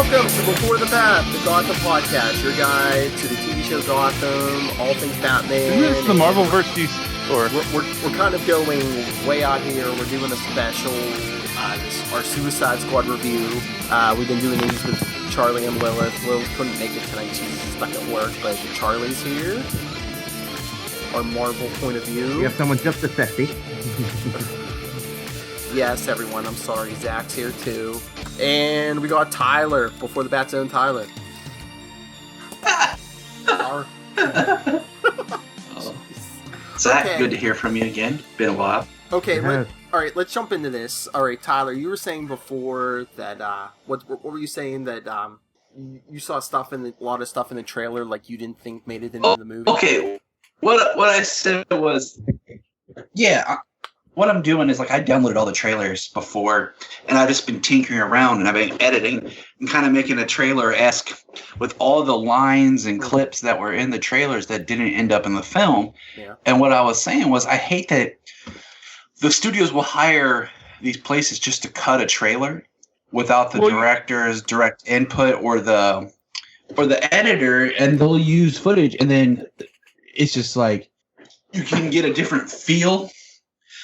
Welcome to Before the Bat, the Gotham podcast, your guide to the TV show Gotham, all things Batman. Isn't this the Marvel vs. Or we're kind of going way out here. We're doing a special, our Suicide Squad review. We've been doing these with Charlie and Lilith. Lilith couldn't make it tonight; she's stuck at work, but Charlie's here. Our Marvel point of view. We have someone just as sexy. Yes, everyone. I'm sorry. Zach's here too. And we got Tyler, Before the Bat Zone Tyler. Zach, Okay. good to hear from you again. Been a while. Okay, Yeah. all right, let's jump into this. All right, Tyler, you were saying before that, what were you saying that, you saw a lot of stuff in the trailer like you didn't think made it into the movie? Okay, what I said was, what I'm doing is, like, I downloaded all the trailers before, and I've just been tinkering around, and I've been editing and kind of making a trailer-esque with all the lines and clips that were in the trailers that didn't end up in the film. Yeah. And what I was saying was, I hate that the studios will hire these places just to cut a trailer without the director's direct input or the editor, and they'll use footage, and then it's just like you can get a different feel.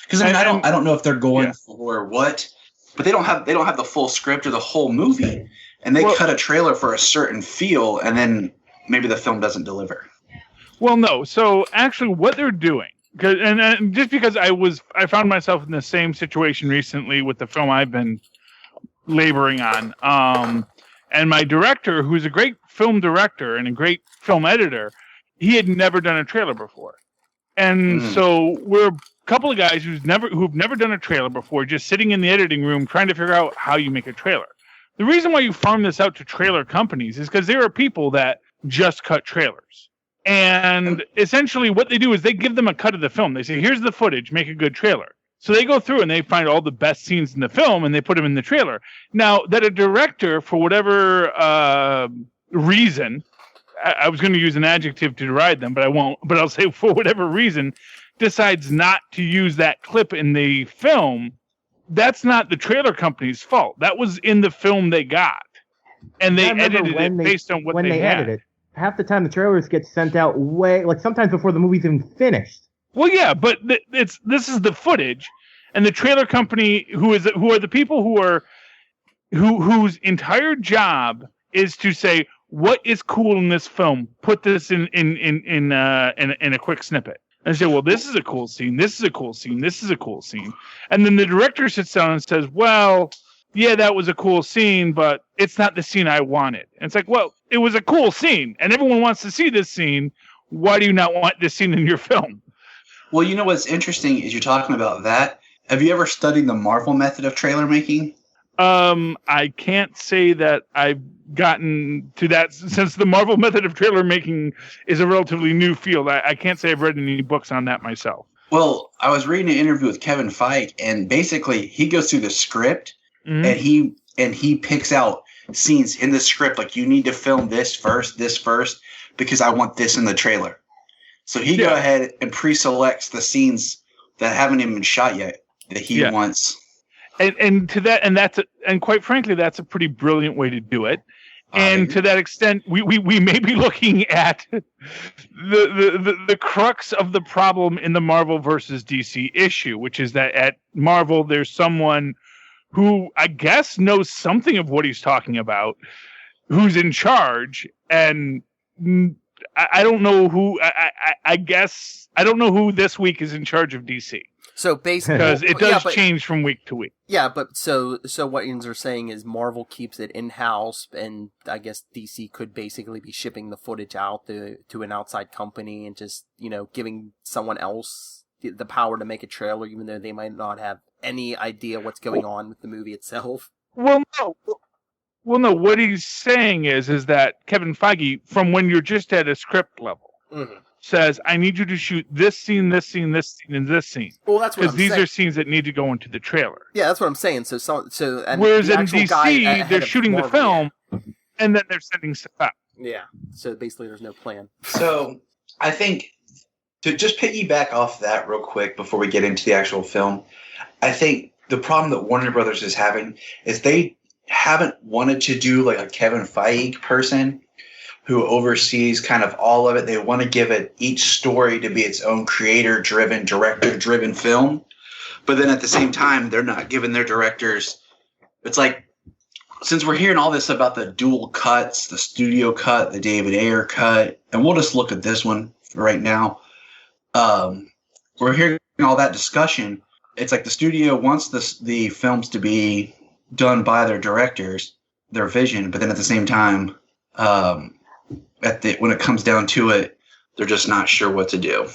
Because I don't know if they're going for what, but they don't have the full script or the whole movie, and they cut a trailer for a certain feel, and then maybe the film doesn't deliver. well, no. So actually, what they're doing, and just because I found myself in the same situation recently with the film I've been laboring on, and my director, who's a great film director and a great film editor, he had never done a trailer before, and so we're couple of guys who've never done a trailer before, just sitting in the editing room trying to figure out how you make a trailer. The reason why you farm this out to trailer companies is because there are people that just cut trailers. And essentially what they do is they give them a cut of the film. They say, here's the footage, make a good trailer. So they go through and they find all the best scenes in the film and they put them in the trailer. Now, that a director, for whatever reason, I was going to use an adjective to deride them, but I won't. But I'll say for whatever reason, decides not to use that clip in the film, that's not the trailer company's fault. That was in the film they got. And they edited it based on what they had. Edited it. Half the time the trailers get sent out sometimes before the movie's even finished. Well, yeah, but this is the footage, and the trailer company who are the people whose entire job is to say what is cool in this film. Put this in a quick snippet. And say, well, this is a cool scene, this is a cool scene, this is a cool scene. And then the director sits down and says, well, yeah, that was a cool scene, but it's not the scene I wanted. And it's like, well, it was a cool scene, and everyone wants to see this scene. Why do you not want this scene in your film? Well, you know what's interesting is you're talking about that. Have you ever studied the Marvel method of trailer making? I can't say that I've gotten to that since the Marvel method of trailer making is a relatively new field. I can't say I've read any books on that myself. Well, I was reading an interview with Kevin Feige, and basically he goes through the script and he picks out scenes in the script, like, you need to film this first, because I want this in the trailer. So he go ahead and pre-selects the scenes that haven't even been shot yet that he wants. And to that, and quite frankly, that's a pretty brilliant way to do it. And to that extent, we may be looking at the crux of the problem in the Marvel versus DC issue, which is that at Marvel, there's someone who I guess knows something of what he's talking about, who's in charge, and I don't know who. I guess I don't know who this week is in charge of DC. So basically, because it does change from week to week. Yeah, but so what Ian's are saying is Marvel keeps it in-house, and I guess DC could basically be shipping the footage out to an outside company and just, giving someone else the power to make a trailer, even though they might not have any idea what's going on with the movie itself. Well, no. What he's saying is that Kevin Feige, from when you're just at a script level, says, I need you to shoot this scene, this scene, this scene, and this scene. Well, that's what I'm saying. Because these are scenes that need to go into the trailer. Yeah, that's what I'm saying. And whereas in DC, they're shooting Marvel, the film, and then they're sending stuff out. Yeah, so basically there's no plan. So I think, to just piggyback off that real quick before we get into the actual film, I think the problem that Warner Brothers is having is they haven't wanted to do like a Kevin Feige person who oversees kind of all of it. They want to give it each story to be its own creator-driven, director-driven film. But then at the same time, they're not giving their directors. It's like, since we're hearing all this about the dual cuts, the studio cut, the David Ayer cut, and we'll just look at this one for right now. We're hearing all that discussion. It's like the studio wants the films to be done by their directors, their vision, but then at the same time, when it comes down to it, they're just not sure what to do.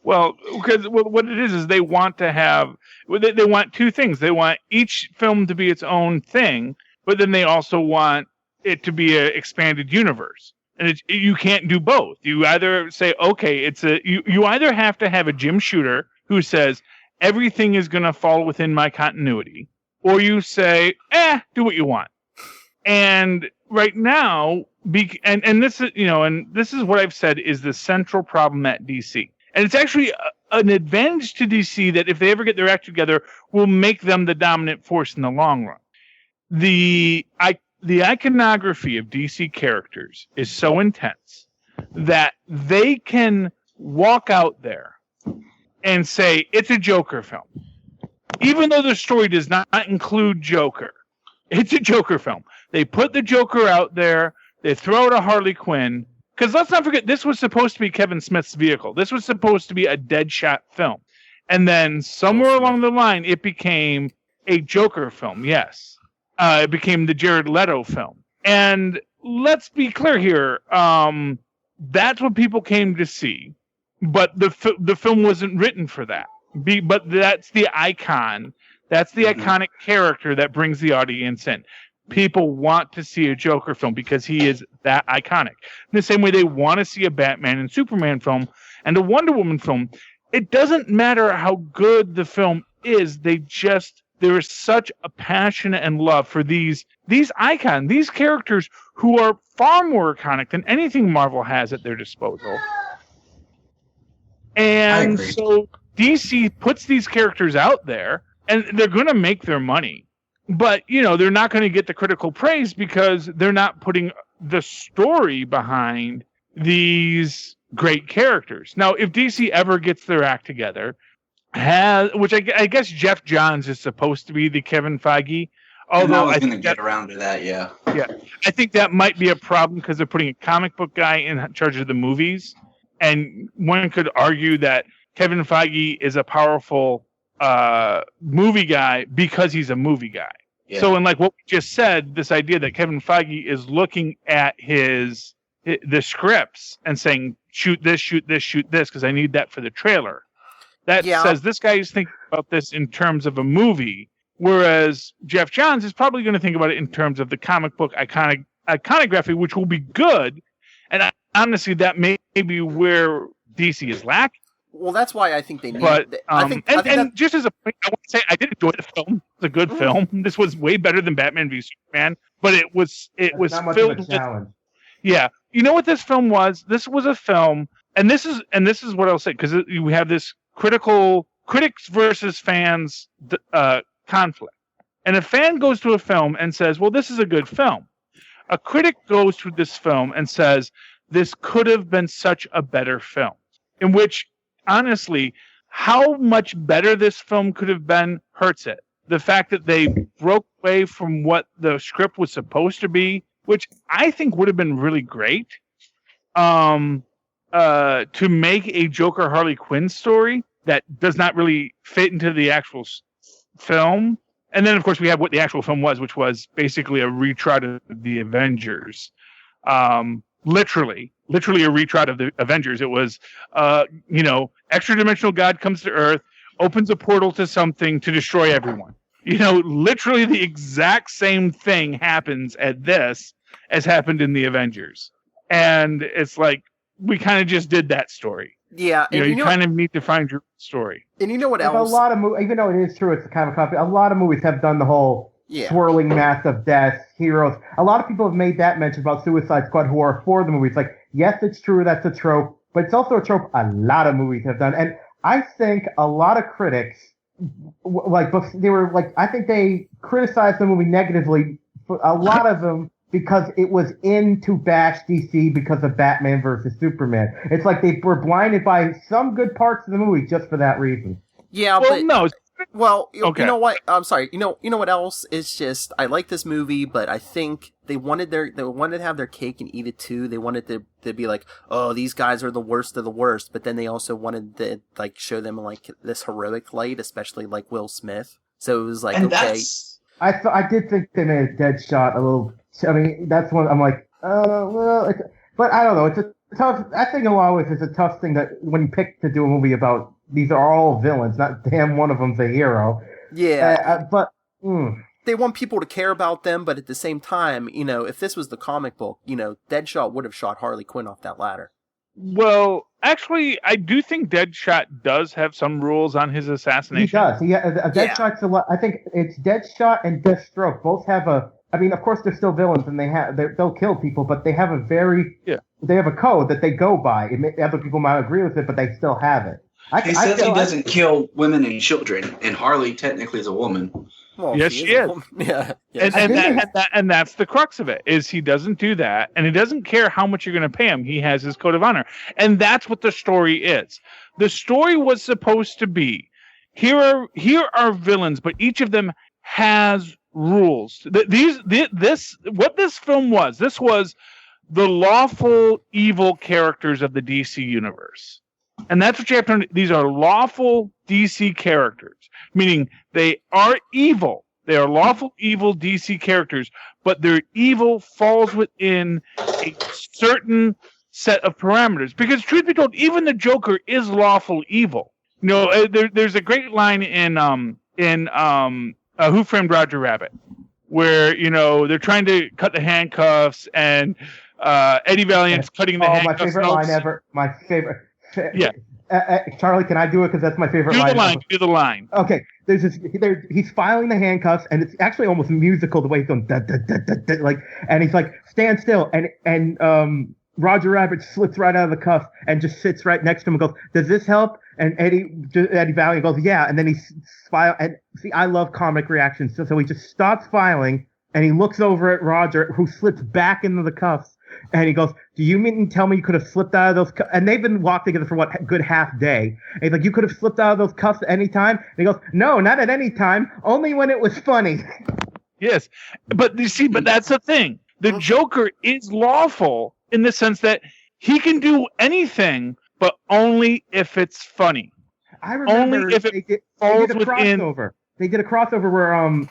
Well, because what it is they want to have, they want two things. They want each film to be its own thing, but then they also want it to be an expanded universe. And you can't do both. You either say, okay, you either have to have a Jim Shooter who says everything is going to fall within my continuity, or you say, do what you want. And right now, and this is, and this is what I've said is the central problem at DC. And it's actually an advantage to DC that if they ever get their act together, will make them the dominant force in the long run. The iconography of DC characters is so intense that they can walk out there and say, it's a Joker film. Even though the story does not include Joker, it's a Joker film. They put the Joker out there, they throw out a Harley Quinn, because let's not forget, this was supposed to be Kevin Smith's vehicle. This was supposed to be a Deadshot film. And then somewhere along the line, it became a Joker film, yes. It became the Jared Leto film. And let's be clear here. That's what people came to see. But the film wasn't written for that. But that's the icon. That's the iconic character that brings the audience in. People want to see a Joker film because he is that iconic. In the same way they want to see a Batman and Superman film and a Wonder Woman film. It doesn't matter how good the film is. There is such a passion and love for these icons, these characters who are far more iconic than anything Marvel has at their disposal. And so DC puts these characters out there, and they're going to make their money. But, they're not going to get the critical praise because they're not putting the story behind these great characters. Now, if DC ever gets their act together, which I guess Jeff Johns is supposed to be the Kevin Feige. Although I was going to get around to that, yeah. Yeah, I think that might be a problem because they're putting a comic book guy in charge of the movies. And one could argue that Kevin Feige is a powerful movie guy because he's a movie guy. Yeah. So in like what we just said, this idea that Kevin Feige is looking at the scripts and saying, shoot this, because I need that for the trailer. That says this guy is thinking about this in terms of a movie, whereas Jeff Johns is probably going to think about it in terms of the comic book iconography, which will be good. And honestly, that may be where DC is lacking. Well, that's why I think they need. But just as a point, I want to say I did enjoy the film. It's a good film. This was way better than Batman v Superman, but it was filled with. Yeah, you know what this film was? This was a film, and this is what I'll say because we have this critics versus fans conflict. And a fan goes to a film and says, "Well, this is a good film." A critic goes to this film and says, "This could have been such a better film." In which, honestly, how much better this film could have been hurts it. The fact that they broke away from what the script was supposed to be, which I think would have been really great, to make a Joker Harley Quinn story that does not really fit into the actual film. And then, of course, we have what the actual film was, which was basically a retrot of the Avengers. Literally a retrot of the Avengers. It was, extra-dimensional God comes to Earth, opens a portal to something to destroy everyone. Literally the exact same thing happens at this as happened in the Avengers. And it's like, we kind of just did that story. Yeah. You kind of need to find your story. And you know what else? A lot of even though it is true, it's kind of a copy. A lot of movies have done the whole swirling mass of death, heroes. A lot of people have made that mention about Suicide Squad who are for the movie. It's like, yes, it's true, that's a trope, but it's also a trope a lot of movies have done. And I think a lot of critics, I think they criticized the movie negatively a lot of them because it was in to bash DC because of Batman versus Superman. It's like they were blinded by some good parts of the movie just for that reason. Yeah, well, but no. Well, okay. You know what? I'm sorry. You know what else? It's just I like this movie, but I think they wanted to have their cake and eat it too. They wanted to be like, oh, these guys are the worst of the worst, but then they also wanted to like show them like this heroic light, especially like Will Smith. So it was like, and okay. I did think they made a Deadshot a little. I mean, that's one I'm like, well, but I don't know. It's a tough. I think a lot of it's a tough thing that when you pick to do a movie about these are all villains, not damn one of them's a hero. Yeah, but they want people to care about them, but at the same time, if this was the comic book, Deadshot would have shot Harley Quinn off that ladder. Well, actually, I do think Deadshot does have some rules on his assassination. He does. Deadshot's a lot. I think it's Deadshot and Deathstroke both have a. I mean, of course, they're still villains and they'll kill people, but they have they have a code that they go by. Other people might agree with it, but they still have it. He says he doesn't kill women and children, and Harley technically is a woman. Well, yes, she is. Yeah. And that's the crux of it, is he doesn't do that, and he doesn't care how much you're going to pay him. He has his code of honor. And that's what the story is. The story was supposed to be, here are villains, but each of them has rules. What this film was, this was the lawful evil characters of the DC universe. And that's what you have to understand. These are lawful DC characters, meaning they are evil. They are lawful evil DC characters, but their evil falls within a certain set of parameters. Because truth be told, even the Joker is lawful evil. There's a great line in Who Framed Roger Rabbit, where they're trying to cut the handcuffs, and Eddie Valiant's cutting the handcuffs. My favorite line ever. My favorite. Yeah. Charlie, can I do it? Because that's my favorite line. Do the line. Okay. He's filing the handcuffs, and it's actually almost musical the way he's going, da, da, da, da, da, like, and he's like, stand still, and Roger Rabbit slips right out of the cuff and just sits right next to him and goes, does this help? And Eddie Valiant goes, yeah, and then he files, and see, I love comic reactions, so he just stops filing, and he looks over at Roger, who slips back into the cuffs. And he goes, do you mean to tell me you could have slipped out of those cuffs? And they've been locked together for a good half day. And he's like, you could have slipped out of those cuffs at any time? And he goes, no, not at any time. Only when it was funny. Yes. But you see, that's the thing. The Joker is lawful in the sense that he can do anything, but only if it's funny. I remember only if they did a crossover. They did a crossover where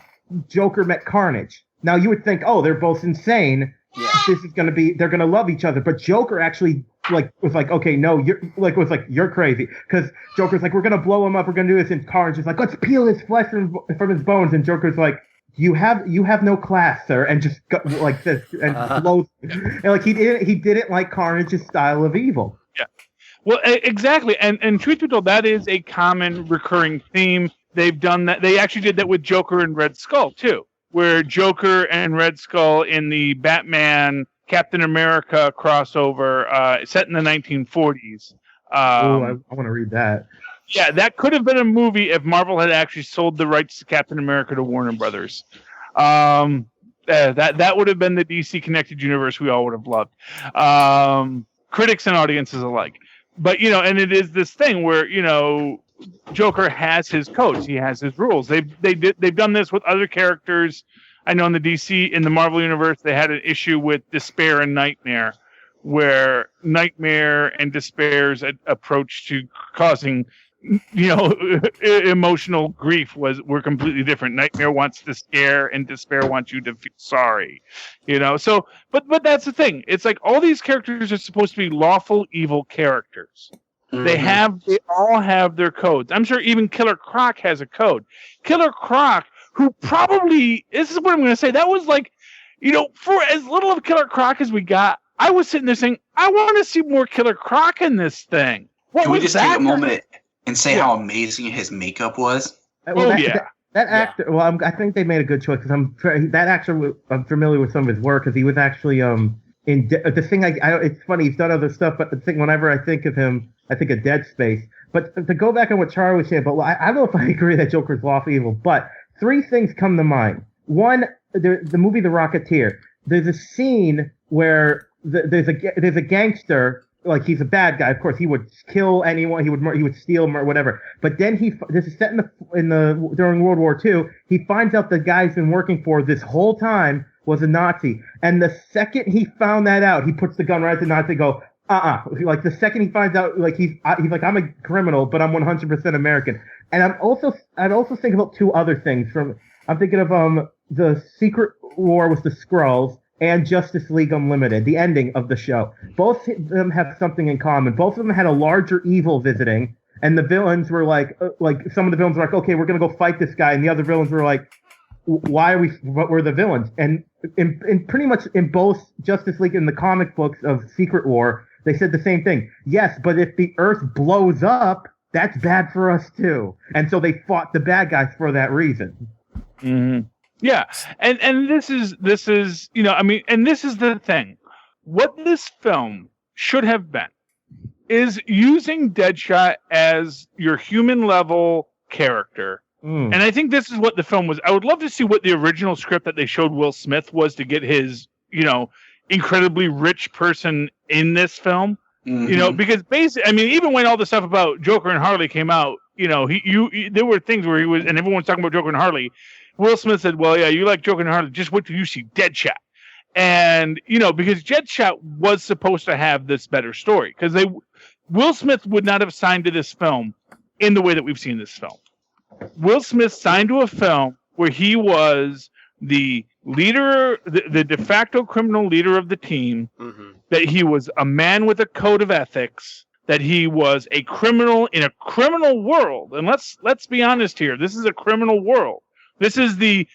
Joker met Carnage. Now you would think, oh, they're both insane. Yeah. This is gonna be, they're gonna love each other, but Joker actually was like, okay, no, you're crazy, because Joker's like, we're gonna blow him up, we're gonna do this, and Carnage is like, let's peel his flesh from his bones, and Joker's like, you have no class, sir, and just go, like this, and blows, and like he didn't like Carnage's style of evil. Yeah, well, exactly, and truth be told, that is a common recurring theme. They've done that. They actually did that with Joker and Red Skull too, where Joker and Red Skull in the Batman Captain America crossover set in the 1940s. I want to read that. Yeah, that could have been a movie if Marvel had actually sold the rights to Captain America to Warner Brothers. That would have been the DC connected universe we all would have loved. Critics and audiences alike. But, and it is this thing where, Joker has his codes. He has his rules. They've done this with other characters. I know in the Marvel universe, they had an issue with Despair and Nightmare, where Nightmare and Despair's approach to causing, emotional grief were completely different. Nightmare wants to scare, and Despair wants you to feel sorry. So, but that's the thing. It's like all these characters are supposed to be lawful evil characters. Mm-hmm. They all have their codes. I'm sure even Killer Croc has a code. Killer Croc, who probably, this is what I'm going to say, that was like, for as little of Killer Croc as we got, I was sitting there saying, I want to see more Killer Croc in this thing. Can we just take a moment and say how amazing his makeup was? That actor, well, I think they made a good choice, because that actor, I'm familiar with some of his work, because he was actually, the thing, it's funny, he's done other stuff, but the thing, whenever I think of him, I think of Dead Space. But to go back on what Charlie was saying, but I don't know if I agree that Joker's lawful evil, but three things come to mind. One, the movie The Rocketeer. There's a scene where there's a gangster. Like, he's a bad guy. Of course, he would kill anyone. He would steal whatever. But then this is set during World War II. He finds out the guy he's been working for this whole time was a Nazi. And the second he found that out, he puts the gun right at the Nazi. Go, Like, the second he finds out, like, he's like, I'm a criminal, but I'm 100% American. And I'd also think about two other things. I'm thinking of the Secret War with the Skrulls and Justice League Unlimited, the ending of the show. Both of them have something in common. Both of them had a larger evil visiting, and the villains were like some of the villains were like, okay, we're gonna go fight this guy, and the other villains were like, what were the villains? And in pretty much in both Justice League and the comic books of Secret War, they said the same thing. Yes, but if the Earth blows up, that's bad for us too. And so they fought the bad guys for that reason. Mm-hmm. Yeah, and this is and this is the thing. What this film should have been is using Deadshot as your human level character. And I think this is what the film was. I would love to see what the original script that they showed Will Smith was to get his, incredibly rich person in this film. Mm-hmm. Because basically, even when all the stuff about Joker and Harley came out, there were things where he was, and everyone was talking about Joker and Harley. Will Smith said, well, yeah, you like Joker and Harley, just wait till you see Deadshot. And, because Deadshot was supposed to have this better story. Because Will Smith would not have signed to this film in the way that we've seen this film. Will Smith signed to a film where he was the leader, the de facto criminal leader of the team, that he was a man with a code of ethics, that he was a criminal in a criminal world. And let's be honest here. This is a criminal world. This is the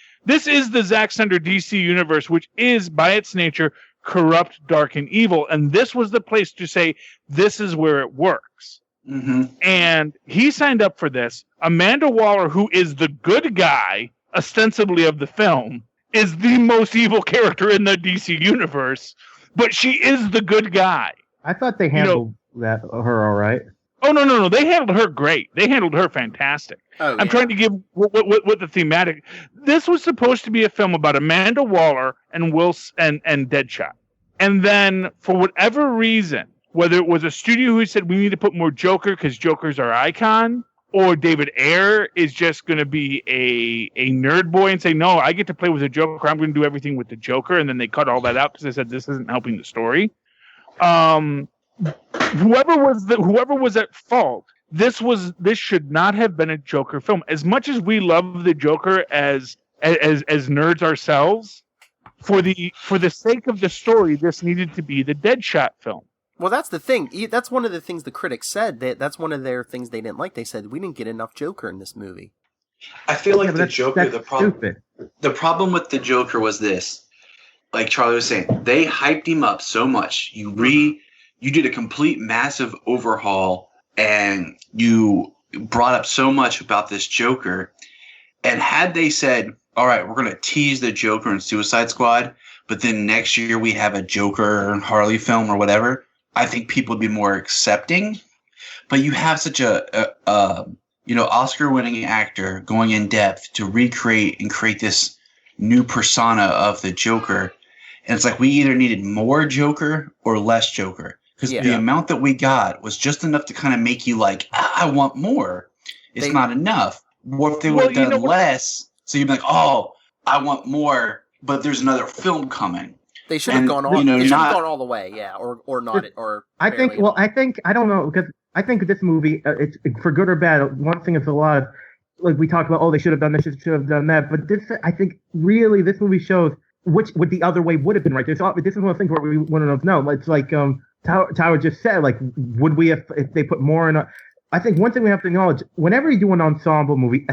Zack Snyder DC universe, which is by its nature corrupt, dark, and evil. And this was the place to say, this is where it works. Mm-hmm. And he signed up for this. Amanda Waller, who is the good guy, ostensibly of the film, is the most evil character in the DC universe, but she is the good guy. I thought they handled her all right. Oh, no. They handled her great. They handled her fantastic. Oh, yeah. I'm trying to give what the thematic. This was supposed to be a film about Amanda Waller and and Deadshot. And then, for whatever reason, whether it was a studio who said we need to put more Joker because Joker's our icon, or David Ayer is just going to be a nerd boy and say, no, I get to play with the Joker. I'm going to do everything with the Joker. And then they cut all that out because they said this isn't helping the story. Whoever was at fault, this should not have been a Joker film. As much as we love the Joker as nerds ourselves, for the sake of the story, this needed to be the Deadshot film. Well, that's the thing. That's one of the things the critics said. That's one of their things they didn't like. They said we didn't get enough Joker in this movie. I feel like the Joker. The problem with the Joker was this. Like Charlie was saying, they hyped him up so much. You did a complete massive overhaul, and you brought up so much about this Joker. And had they said, all right, we're going to tease the Joker in Suicide Squad, but then next year we have a Joker and Harley film or whatever, I think people would be more accepting. But you have such a Oscar-winning actor going in depth to recreate and create this new persona of the Joker. And it's like we either needed more Joker or less Joker. Because the amount that we got was just enough to kind of make you like, I want more. It's not enough. What if they would have done less? So you'd be like, oh, I want more, but there's another film coming. They should have gone all. They should have gone all the way, or not. Or I think I don't know, because I think this movie, it's for good or bad. One thing is a lot of, like we talked about, oh, they should have done this, should have done that. But this, I think, really, this movie shows which would the other way would have been right. This is one of the things where we want to know. It's like Tower just said, like, would we have if they put more in? I think one thing we have to acknowledge: whenever you do an ensemble movie,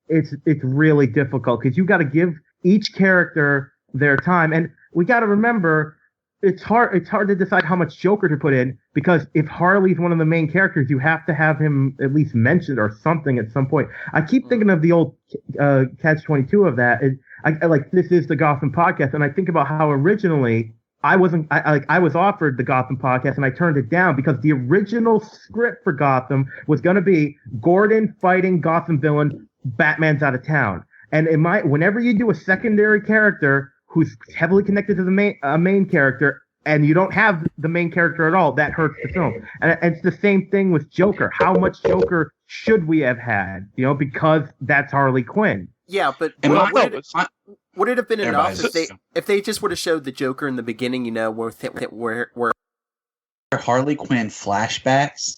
it's really difficult because you got to give each character their time, and we got to remember it's hard to decide how much Joker to put in, because if Harley's one of the main characters, you have to have him at least mentioned or something at some point. I keep thinking of the old Catch-22 of that. I like, this is the Gotham podcast, and I think about how originally I was offered the Gotham podcast and I turned it down because the original script for Gotham was going to be Gordon fighting Gotham villain, Batman's out of town. And whenever you do a secondary character who's heavily connected to the main character, and you don't have the main character at all, that hurts the film. And it's the same thing with Joker. How much Joker should we have had? Because that's Harley Quinn. Yeah, but would it have been enough if they just would have showed the Joker in the beginning? Where Harley Quinn flashbacks,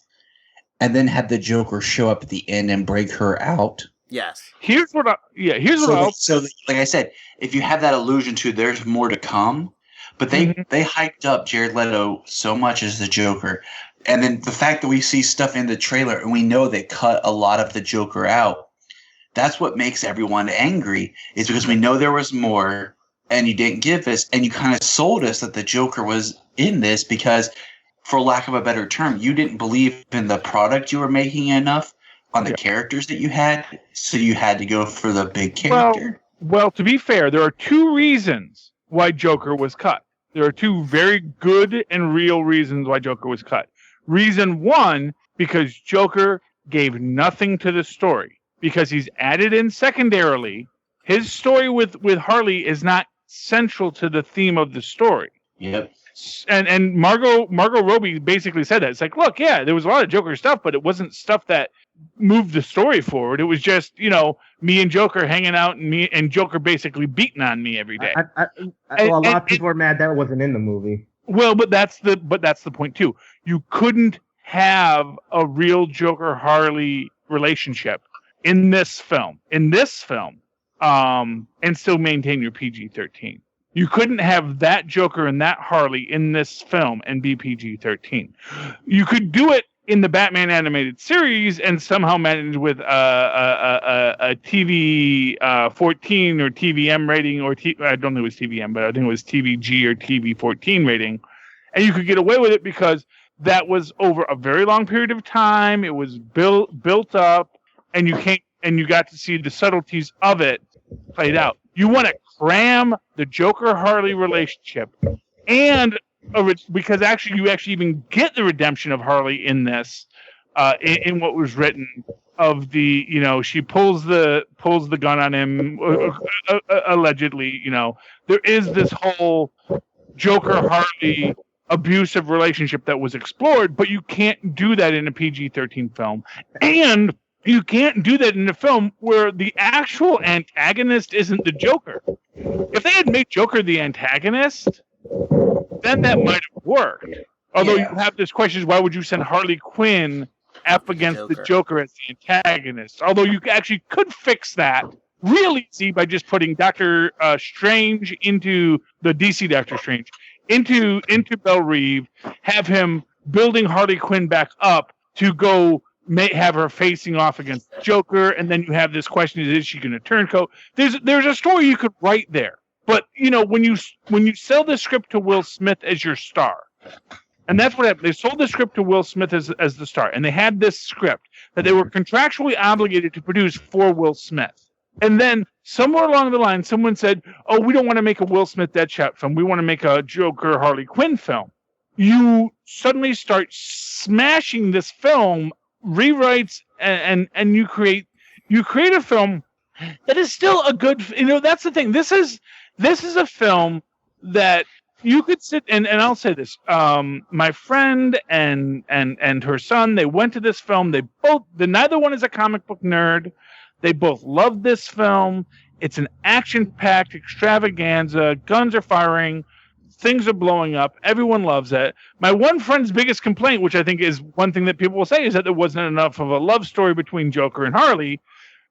and then have the Joker show up at the end and break her out. Yes. So like I said, if you have that allusion to there's more to come, but they hyped up Jared Leto so much as the Joker, and then the fact that we see stuff in the trailer and we know they cut a lot of the Joker out, that's what makes everyone angry, is because we know there was more and you didn't give us, and you kind of sold us that the Joker was in this because, for lack of a better term, you didn't believe in the product you were making enough on the characters that you had, so you had to go for the big character. Well, to be fair, there are two reasons why Joker was cut. There are two very good and real reasons why Joker was cut. Reason one, because Joker gave nothing to the story. Because he's added in secondarily. His story with Harley is not central to the theme of the story. Yep. And Margot Robbie basically said that. It's like, look, yeah, there was a lot of Joker stuff, but it wasn't stuff that moved the story forward. It was just, me and Joker hanging out, and me and Joker basically beating on me every day. A lot of people are mad that wasn't in the movie. Well, but that's the point too. You couldn't have a real Joker Harley relationship in this film, and still maintain your PG-13. You couldn't have that Joker and that Harley in this film and be PG-13. You could do it in the Batman animated series and somehow manage with a TV 14 or TVM rating, or I don't think it was TVM, but I think it was TVG or TV 14 rating, and you could get away with it because that was over a very long period of time. It was built up, and you got to see the subtleties of it played out. You want to cram the Joker-Harley relationship, and because you actually even get the redemption of Harley in this, in what was written of the, she pulls the gun on him, allegedly. There is this whole Joker-Harley abusive relationship that was explored, but you can't do that in a PG-13 film, and you can't do that in a film where the actual antagonist isn't the Joker. If they had made Joker the antagonist, then that might have worked. Although you have this question, why would you send Harley Quinn up against the Joker as the antagonist? Although you actually could fix that real easy by just putting Doctor Strange into the DC Doctor Strange, into Belle Reve, have him building Harley Quinn back up to go have her facing off against Joker, and then you have this question: is she going to turncoat? There's a story you could write there, but when you sell the script to Will Smith as your star, and that's what happened. They sold the script to Will Smith as the star, and they had this script that they were contractually obligated to produce for Will Smith, and then somewhere along the line, someone said, "Oh, we don't want to make a Will Smith Deadshot film. We want to make a Joker Harley Quinn film." You suddenly start smashing this film. Rewrites and you create a film that is still a good. That's the thing. This is a film that you could sit and I'll say this. My friend and her son, they went to this film. Neither one is a comic book nerd. They both loved this film. It's an action-packed extravaganza. Guns are firing. Things are blowing up. Everyone loves it. My one friend's biggest complaint, which I think is one thing that people will say, is that there wasn't enough of a love story between Joker and Harley.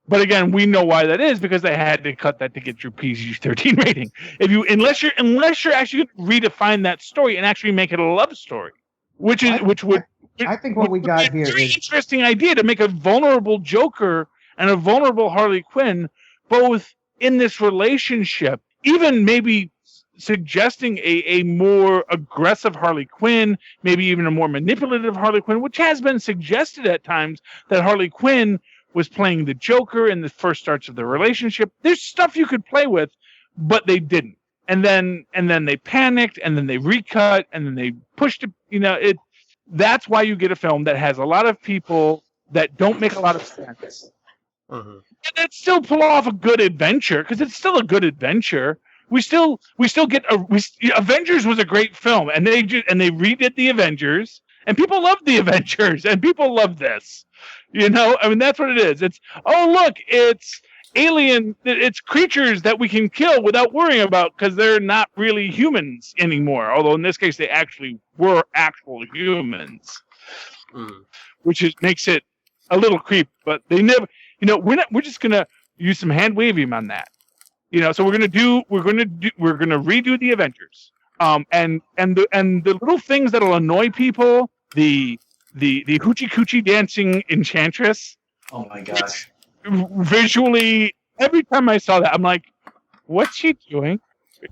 But again, we know why that is, because they had to cut that to get your PG-13 rating. Unless you're actually going to redefine that story and actually make it a love story, I think what we got here is a very interesting idea to make a vulnerable Joker and a vulnerable Harley Quinn both in this relationship, even maybe suggesting a more aggressive Harley Quinn, maybe even a more manipulative Harley Quinn, which has been suggested at times that Harley Quinn was playing the Joker in the first starts of the relationship. There's stuff you could play with, but they didn't. And then they panicked, and then they recut, and then they pushed it. That's why you get a film that has a lot of people that don't make a lot of sense. Mm-hmm. And that still pull off a good adventure because it's still a good adventure. We still get Avengers was a great film, and they redid the Avengers, and people loved the Avengers, and people love this. You know, I mean, that's what it is. It's it's alien, it's creatures that we can kill without worrying about because they're not really humans anymore. Although in this case, they actually were actual humans, which makes it a little creepy. But they never, you know, we're just gonna use some hand waving on that. You know, so we're gonna redo the Avengers, and the little things that'll annoy people, the hoochie coochie dancing Enchantress. Oh my gosh! Visually, every time I saw that, I'm like, "What's she doing?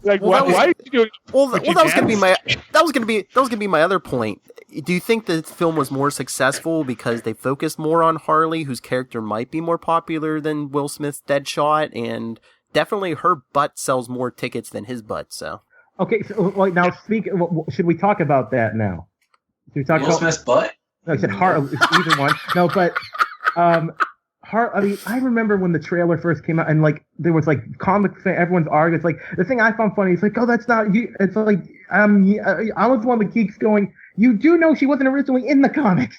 Like, why is she doing?" Well, that was gonna be my other point. Do you think the film was more successful because they focused more on Harley, whose character might be more popular than Will Smith's Deadshot, and definitely her butt sells more tickets than his butt? So okay, so now should we talk about that now? Should we talk Will Smith's butt? No, I said Harley. Either one. No, but I mean, I remember when the trailer first came out, and like there was like everyone's arguing. It's like the thing I found funny is like, oh, that's not you. It's like I was one of the geeks going, you do know she wasn't originally in the comics.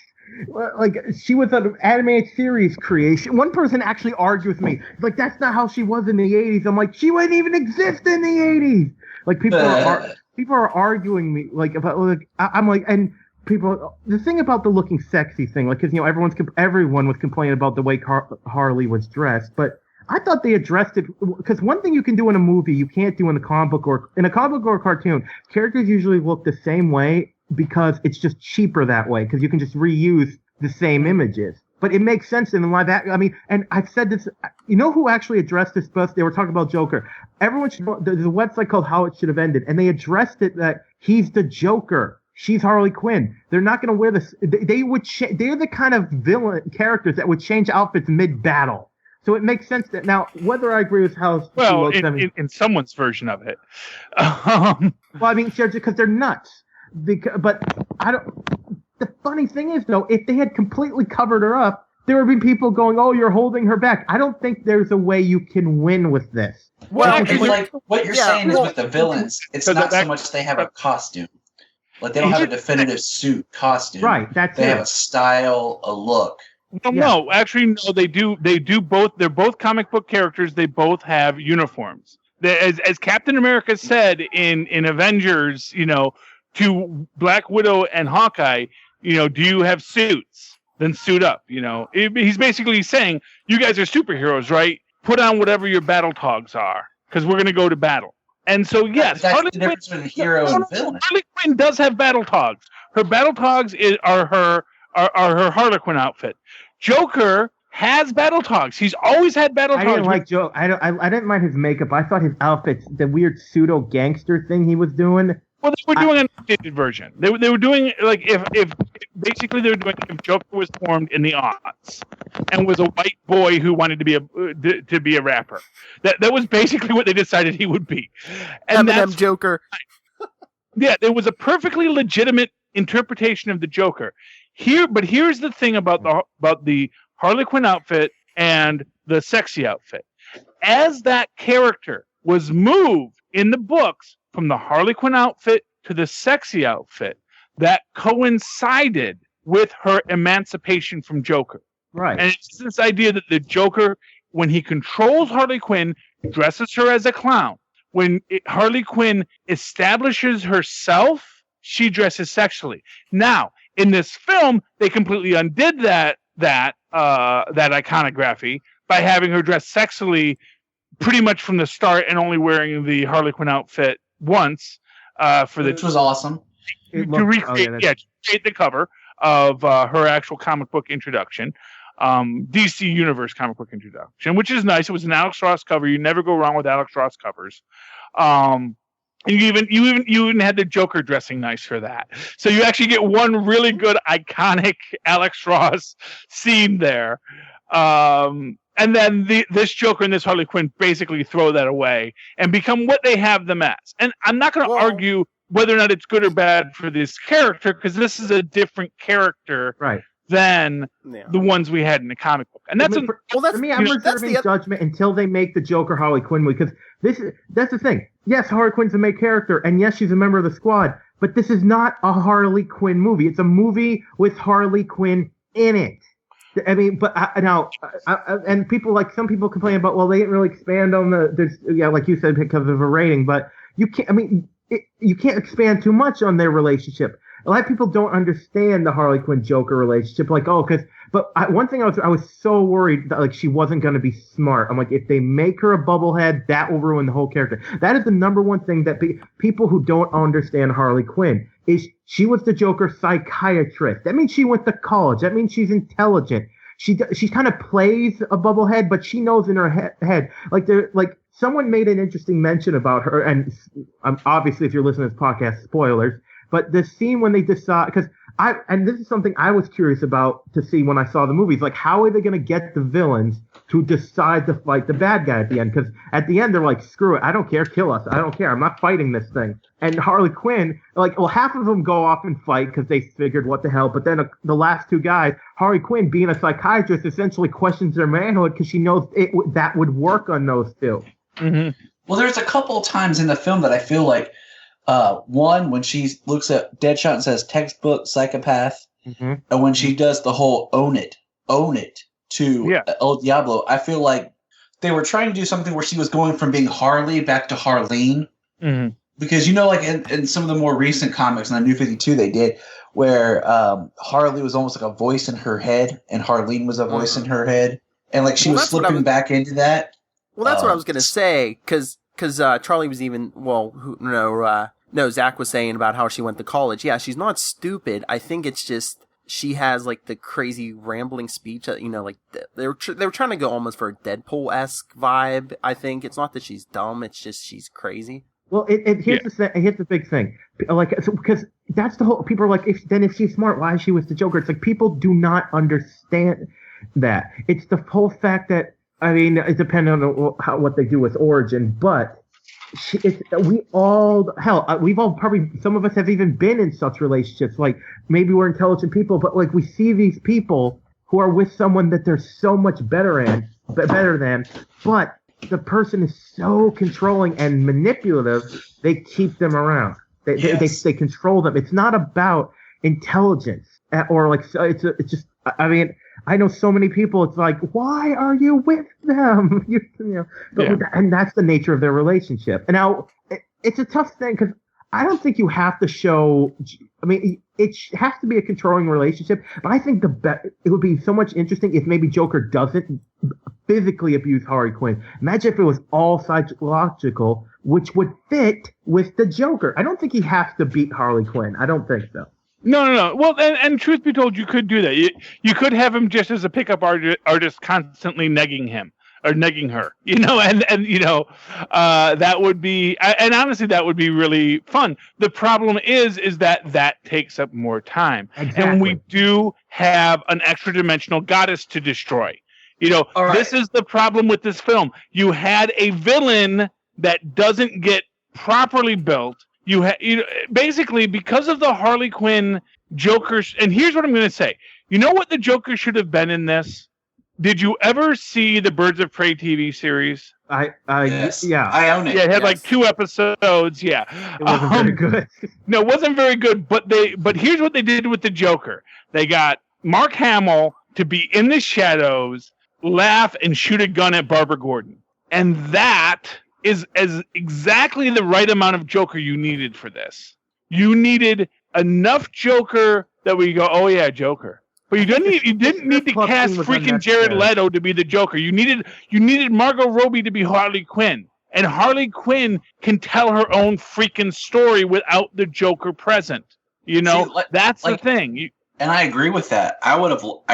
Like she was an animated series creation. One person actually argued with me, like that's not how she was in the '80s. I'm like, she wouldn't even exist in the '80s. Like people are arguing me like about like I'm like and. People, the thing about the looking sexy thing, like, because you know everyone was complaining about the way Harley was dressed, but I thought they addressed it because one thing you can do in a movie you can't do in a comic book or a cartoon. Characters usually look the same way because it's just cheaper that way because you can just reuse the same images. But it makes sense in the live action. I mean, and I've said this. You know who actually addressed this best? They were talking about Joker. Everyone should. There's a website called How It Should Have Ended, and they addressed it that he's the Joker. She's Harley Quinn. They're not going to wear this. They would. They're the kind of villain characters that would change outfits mid-battle. So it makes sense that now, whether I agree with how. Well, in someone's version of it. Well, I mean, because they're nuts. But I don't. The funny thing is, though, if they had completely covered her up, there would be people going, "Oh, you're holding her back." I don't think there's a way you can win with this. Well, it's like what you're saying is with the villains, it's not so much they have a costume. Like they don't have a definitive suit costume. Right, that's they have a style, a look. Well, no, actually, no. They do both. They're both comic book characters. They both have uniforms. As Captain America said in Avengers, you know, to Black Widow and Hawkeye, you know, do you have suits? Then suit up. You know, he's basically saying, you guys are superheroes, right? Put on whatever your battle togs are, because we're going to go to battle. And so, yes, that's the difference between hero and villain. Harley Quinn does have battle togs. Her battle togs are her Harlequin outfit. Joker has battle togs. He's always had battle togs. I didn't like Joe. I didn't mind his makeup. I thought his outfits, the weird pseudo gangster thing he was doing. Well, they were doing an updated version. They were doing like if basically they were doing if Joker was formed in the aughts and was a white boy who wanted to be a rapper. That was basically what they decided he would be. And Eminem Joker. Yeah, there was a perfectly legitimate interpretation of the Joker. But here's the thing about the Harley Quinn outfit and the sexy outfit. As that character was moved in the books from the Harley Quinn outfit to the sexy outfit, that coincided with her emancipation from Joker. Right. And it's this idea that the Joker, when he controls Harley Quinn, dresses her as a clown. When Harley Quinn establishes herself, she dresses sexually. Now, in this film, they completely undid that iconography by having her dress sexually pretty much from the start and only wearing the Harley Quinn outfit once which was awesome. To recreate the cover of her actual comic book introduction, DC Universe comic book introduction, which is nice. It was an Alex Ross cover. You never go wrong with Alex Ross covers. And you even had the Joker dressing nice for that. So you actually get one really good iconic Alex Ross scene there. And then this Joker and this Harley Quinn basically throw that away and become what they have them as. And I'm not going to argue whether or not it's good or bad for this character, because this is a different character than the ones we had in the comic book. And that's for me, I'm reserving judgment until they make the Joker Harley Quinn movie, because that's the thing. Yes, Harley Quinn's a main character, and yes, she's a member of the Squad, but this is not a Harley Quinn movie. It's a movie with Harley Quinn in it. I mean, but and some people complain about, well, they didn't really expand on like you said, because of a rating, but you can't. I mean, you can't expand too much on their relationship. A lot of people don't understand the Harley Quinn Joker relationship. Like, one thing I was so worried that like she wasn't going to be smart. I'm like, if they make her a bubblehead, that will ruin the whole character. That is the number one thing that people who don't understand Harley Quinn is she was the Joker psychiatrist. That means she went to college. That means she's intelligent. She kind of plays a bubblehead, but she knows in her head. Like someone made an interesting mention about her, and obviously if you're listening to this podcast, spoilers. But the scene when they decide, and this is something I was curious about to see when I saw the movies, like how are they going to get the villains to decide to fight the bad guy at the end? Because at the end they're like, screw it, I don't care, kill us, I don't care, I'm not fighting this thing. And Harley Quinn, half of them go off and fight because they figured what the hell. But then the last two guys, Harley Quinn being a psychiatrist, essentially questions their manhood because she knows that would work on those two. Mm-hmm. Well, there's a couple of times in the film that I feel like. One, when she looks at Deadshot and says textbook psychopath, and when she does the whole own it to El Diablo, I feel like they were trying to do something where she was going from being Harley back to Harleen. Mm-hmm. Because, like in some of the more recent comics in the New 52 they did, where Harley was almost like a voice in her head and Harleen was a voice in her head. And like she was slipping back into that. Well, that's what I was going to say, because Charlie was even, Zach was saying about how she went to college. Yeah, she's not stupid. I think it's just she has like the crazy rambling speech that, like they were trying to go almost for a Deadpool-esque vibe. I think it's not that she's dumb, it's just she's crazy. Well, here's the big thing, because that's the whole. People are like, if she's smart, why is she with the Joker? It's like people do not understand that. It's the whole fact that, I mean, it depends on what they do with Origin, but we've all probably, some of us have even been in such relationships. Like maybe we're intelligent people, but like we see these people who are with someone that they're so much better than, but the person is so controlling and manipulative, they keep them around. They control them. It's not about intelligence or like, it's just, I mean, I know so many people, it's like, why are you with them? And that's the nature of their relationship. And now, it's a tough thing, because I don't think you have to show, I mean, it has to be a controlling relationship, but I think it would be so much interesting if maybe Joker doesn't physically abuse Harley Quinn. Imagine if it was all psychological, which would fit with the Joker. I don't think he has to beat Harley Quinn. I don't think so. No. Well, and truth be told, you could do that. You could have him just as a pickup artist constantly negging him or negging her, that would be, and honestly, that would be really fun. The problem is that takes up more time. Exactly. And we do have an extra dimensional goddess to destroy. This is the problem with this film. You had a villain that doesn't get properly built. Basically, because of the Harley Quinn Joker, and here's what I'm going to say. You know what the Joker should have been in this? Did you ever see the Birds of Prey TV series? Yes. Yeah. I own it. Yeah, it had like 2 episodes. Yeah. It wasn't very good. No, it wasn't very good, but here's what they did with the Joker. They got Mark Hamill to be in the shadows, laugh, and shoot a gun at Barbara Gordon. And that is exactly the right amount of Joker you needed for this. You needed enough Joker that we go, oh yeah, Joker. But you didn't need to cast freaking Jared Leto to be the Joker. You needed Margot Robbie to be Harley Quinn. And Harley Quinn can tell her own freaking story without the Joker present. That's the thing. And I agree with that. I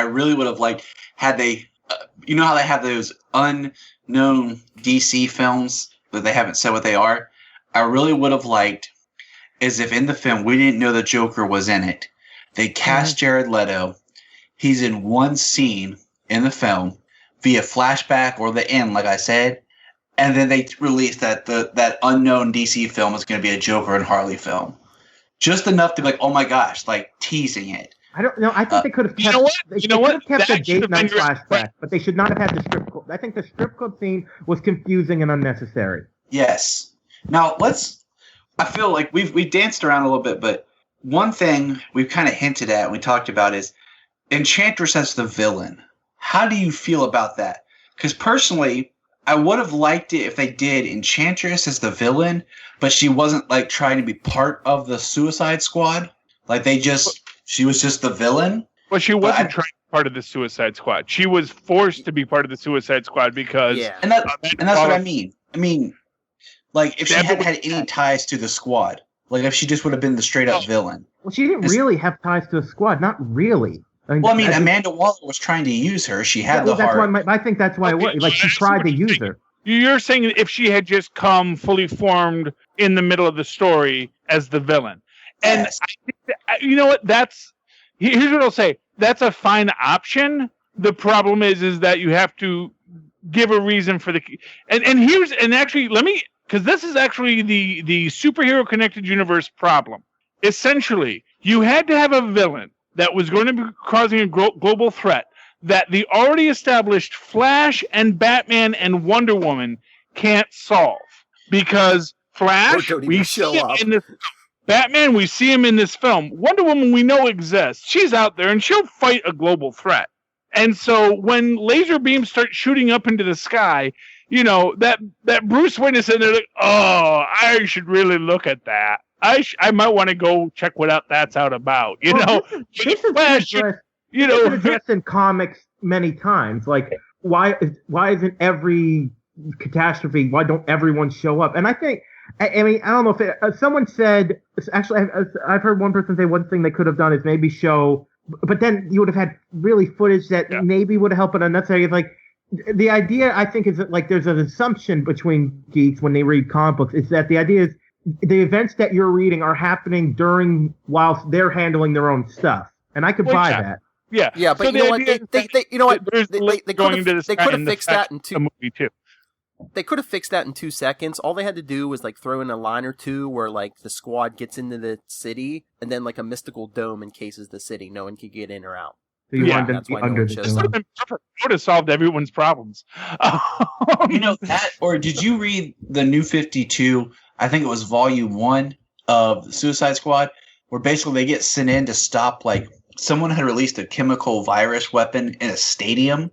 really would have liked had they, how they have those unknown DC films that they haven't said what they are. I really would have liked is if in the film we didn't know the Joker was in it. They cast Jared Leto. He's in one scene in the film via flashback or the end, like I said, and then they release that that unknown DC film is going to be a Joker and Harley film. Just enough to be like, oh my gosh, like teasing it. I don't know. I think they could have kept. They could have kept the date night flashback, but they should not have had the strip club. I think the strip club scene was confusing and unnecessary. Yes. Now I feel like we've danced around a little bit, but one thing we've kind of hinted at and we talked about is Enchantress as the villain. How do you feel about that? Because personally, I would have liked it if they did Enchantress as the villain, but she wasn't like trying to be part of the Suicide Squad. Like she was just the villain. Well, she wasn't trying to be part of the Suicide Squad. She was forced to be part of the Suicide Squad because... Yeah. And that's what I mean. I mean, like, if she hadn't had any ties to the squad, like, if she just would have been the straight-up villain. Well, she didn't really have ties to the squad. Not really. I mean, Amanda Waller was trying to use her. She had the heart. I think that's why it worked. Like, she tried to use her. You're saying that if she had just come fully formed in the middle of the story as the villain. And yes. I think that, you know what? Here's what I'll say. That's a fine option. The problem is that you have to give a reason for because this is actually the superhero connected universe problem. Essentially, you had to have a villain that was going to be causing a global threat that the already established Flash and Batman and Wonder Woman can't solve. Because Flash, we see him in this Batman, we see him in this film. Wonder Woman, we know exists. She's out there, and she'll fight a global threat. And so when laser beams start shooting up into the sky, you know, that Bruce Wayne is sitting there like, oh, I should really look at that. I might want to go check what that's out about. You know, this is Flash, addressed in comics many times. Like, why isn't every catastrophe? Why don't everyone show up? And I think, I mean, I don't know if someone said. Actually, I've heard one person say one thing they could have done is maybe show, but then you would have had really footage that maybe would have helped it unnecessary. It's like the idea. I think is that like there's an assumption between geeks when they read comic books is that the idea is the events that you're reading are happening whilst they're handling their own stuff, and I could buy that. Yeah, but so you know what? They could have fixed that in 2 movie too. They could have fixed that in 2 seconds. All they had to do was like throw in a line or two where like the squad gets into the city, and then like a mystical dome encases the city. No one can get in or out. So that's why under the dome. It would have solved everyone's problems. You know that, or did you read the New 52? I think it was Volume 1 of the Suicide Squad, where basically they get sent in to stop, like, someone had released a chemical virus weapon in a stadium,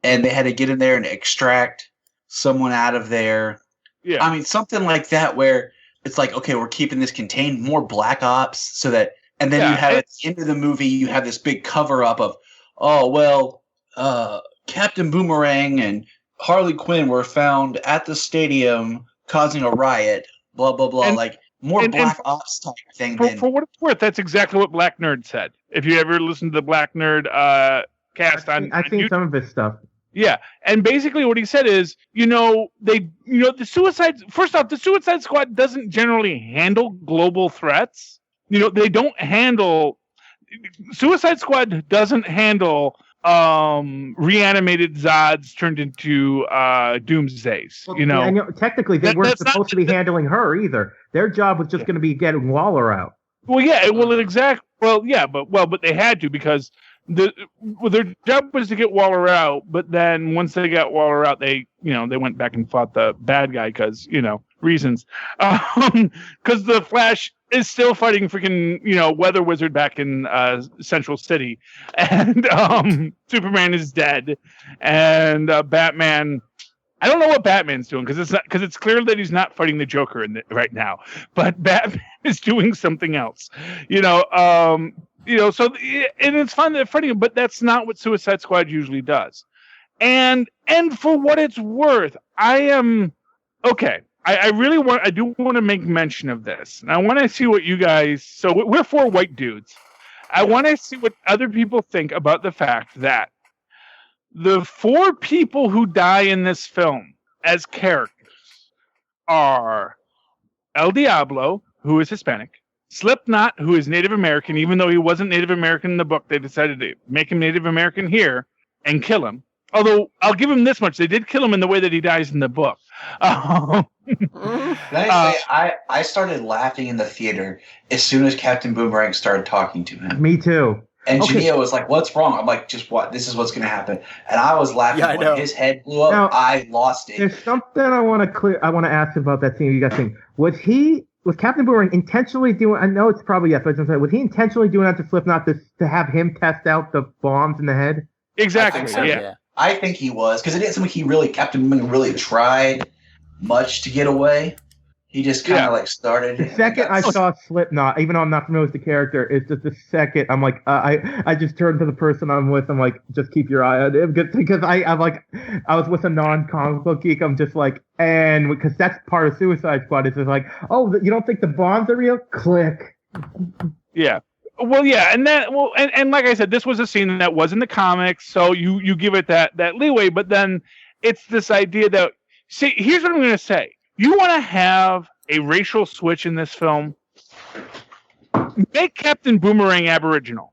and they had to get in there and extract someone out of there. Yeah. I mean, something like that where it's like, okay, we're keeping this contained, more Black Ops, so that, and then you have at the end of the movie, you have this big cover-up of, Captain Boomerang and Harley Quinn were found at the stadium causing a riot, blah, blah, blah, Black Ops type thing. For what it's worth, that's exactly what Black Nerd said. If you ever listen to the Black Nerd cast on I've seen some of his stuff. Yeah, and basically what he said is, the Suicide Squad doesn't generally handle global threats. They don't handle... Suicide Squad doesn't handle reanimated Zods turned into Doomsdays. Well, technically, they weren't supposed to be handling her either. Their job was just going to be getting Waller out. Well, yeah, but they had to because their job was to get Waller out. But then once they got Waller out, they went back and fought the bad guy because reasons. Because the Flash is still fighting freaking Weather Wizard back in Central City, and Superman is dead, and Batman. I don't know what Batman's doing because it's clear that he's not fighting the Joker right now, but Batman is doing something else. So and it's fun that they're fighting him, but that's not what Suicide Squad usually does. And for what it's worth, I am okay. I do want to make mention of this. And I want to see what you guys... So we're 4 white dudes. I want to see what other people think about the fact that the 4 people who die in this film as characters are El Diablo, who is Hispanic, Slipknot, who is Native American, even though he wasn't Native American in the book, they decided to make him Native American here and kill him. Although, I'll give him this much, they did kill him in the way that he dies in the book. Can I say, I started laughing in the theater as soon as Captain Boomerang started talking to him. Me too. And Janelle was like, "What's wrong?" I'm like, "Just what? This is what's going to happen." And I was laughing when his head blew up. Now, I lost it. There's something I want to ask about that scene you guys think. Was Captain Boomerang intentionally doing? I know it's probably yes, but was he intentionally doing that to Slipknot to have him test out the bombs in the head? Exactly. I think he was, because it didn't seem like Captain Boomerang really tried much to get away. He just kind of started. The second I saw Slipknot, even though I'm not familiar with the character, it's just the second I'm like, I just turned to the person I'm with. I'm like, just keep your eye on him, because I'm like, I was with a non-comic book geek. I'm just like, and because that's part of Suicide Squad. It's just like, oh, you don't think the bombs are real? Click. Yeah. Well, yeah, and like I said, this was a scene that was in the comics, so you give it that leeway. But then it's this idea that, see, here's what I'm going to say. You want to have a racial switch in this film? Make Captain Boomerang Aboriginal.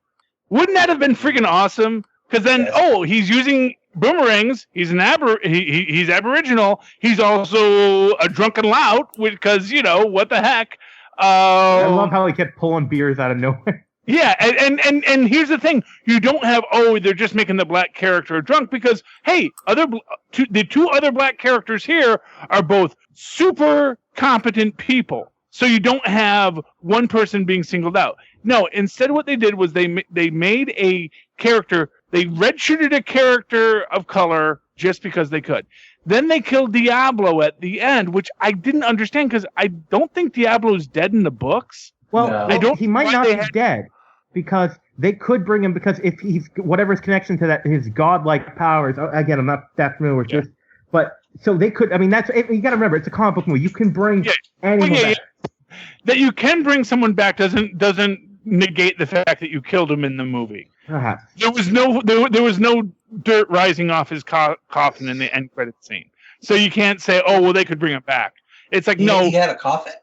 Wouldn't that have been freaking awesome? Because then, he's using boomerangs. He's he's Aboriginal. He's also a drunken lout, because, what the heck? I love how he kept pulling beers out of nowhere. Yeah, and here's the thing. You don't have, they're just making the black character drunk, because, hey, the two other black characters here are both super competent people. So you don't have one person being singled out. No, instead what they did was they made a character, they redshirted a character of color just because they could. Then they killed Diablo at the end, which I didn't understand, because I don't think Diablo's dead in the books. Well, he might not be dead, because they could bring him, because if he's whatever his connection to that, his godlike powers. Again, I'm not that familiar with this, but so they could. I mean, that's you got to remember, it's a comic book movie. You can bring anyone back. That you can bring someone back doesn't negate the fact that you killed him in the movie. Uh-huh. There was no dirt rising off his coffin in the end credit scene, so you can't say, they could bring him back. It's like, no, he had a coffin.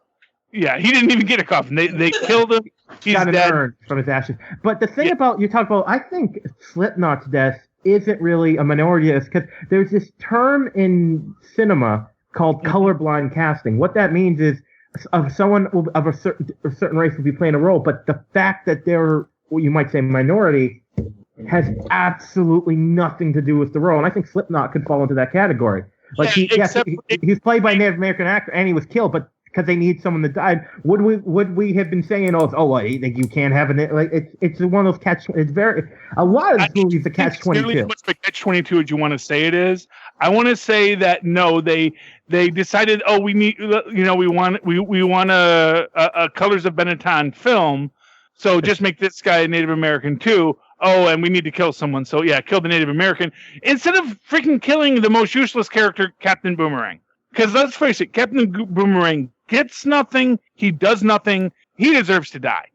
Yeah, he didn't even get a coffin. They killed him. He's got an dead. urn from his ashes. But the thing about you talk about, I think Slipknot's death isn't really a minority of this, because there's this term in cinema called colorblind casting. What that means is someone of a certain race will be playing a role, but the fact that they're, you might say, minority has absolutely nothing to do with the role. And I think Slipknot could fall into that category. Like he's played by a Native American actor, and he was killed, but because they need someone that died, would we have been saying, you can't have it? Like it's one of those catch. It's a lot of these movies, the catch-22. Really much the catch-22 as you want to say it is. I want to say that no, they decided, we need, we want a Colors of Benetton film, so just make this guy a Native American too. And we need to kill someone, so kill the Native American instead of freaking killing the most useless character, Captain Boomerang. Because let's face it, Captain Boomerang gets nothing. He does nothing. He deserves to die.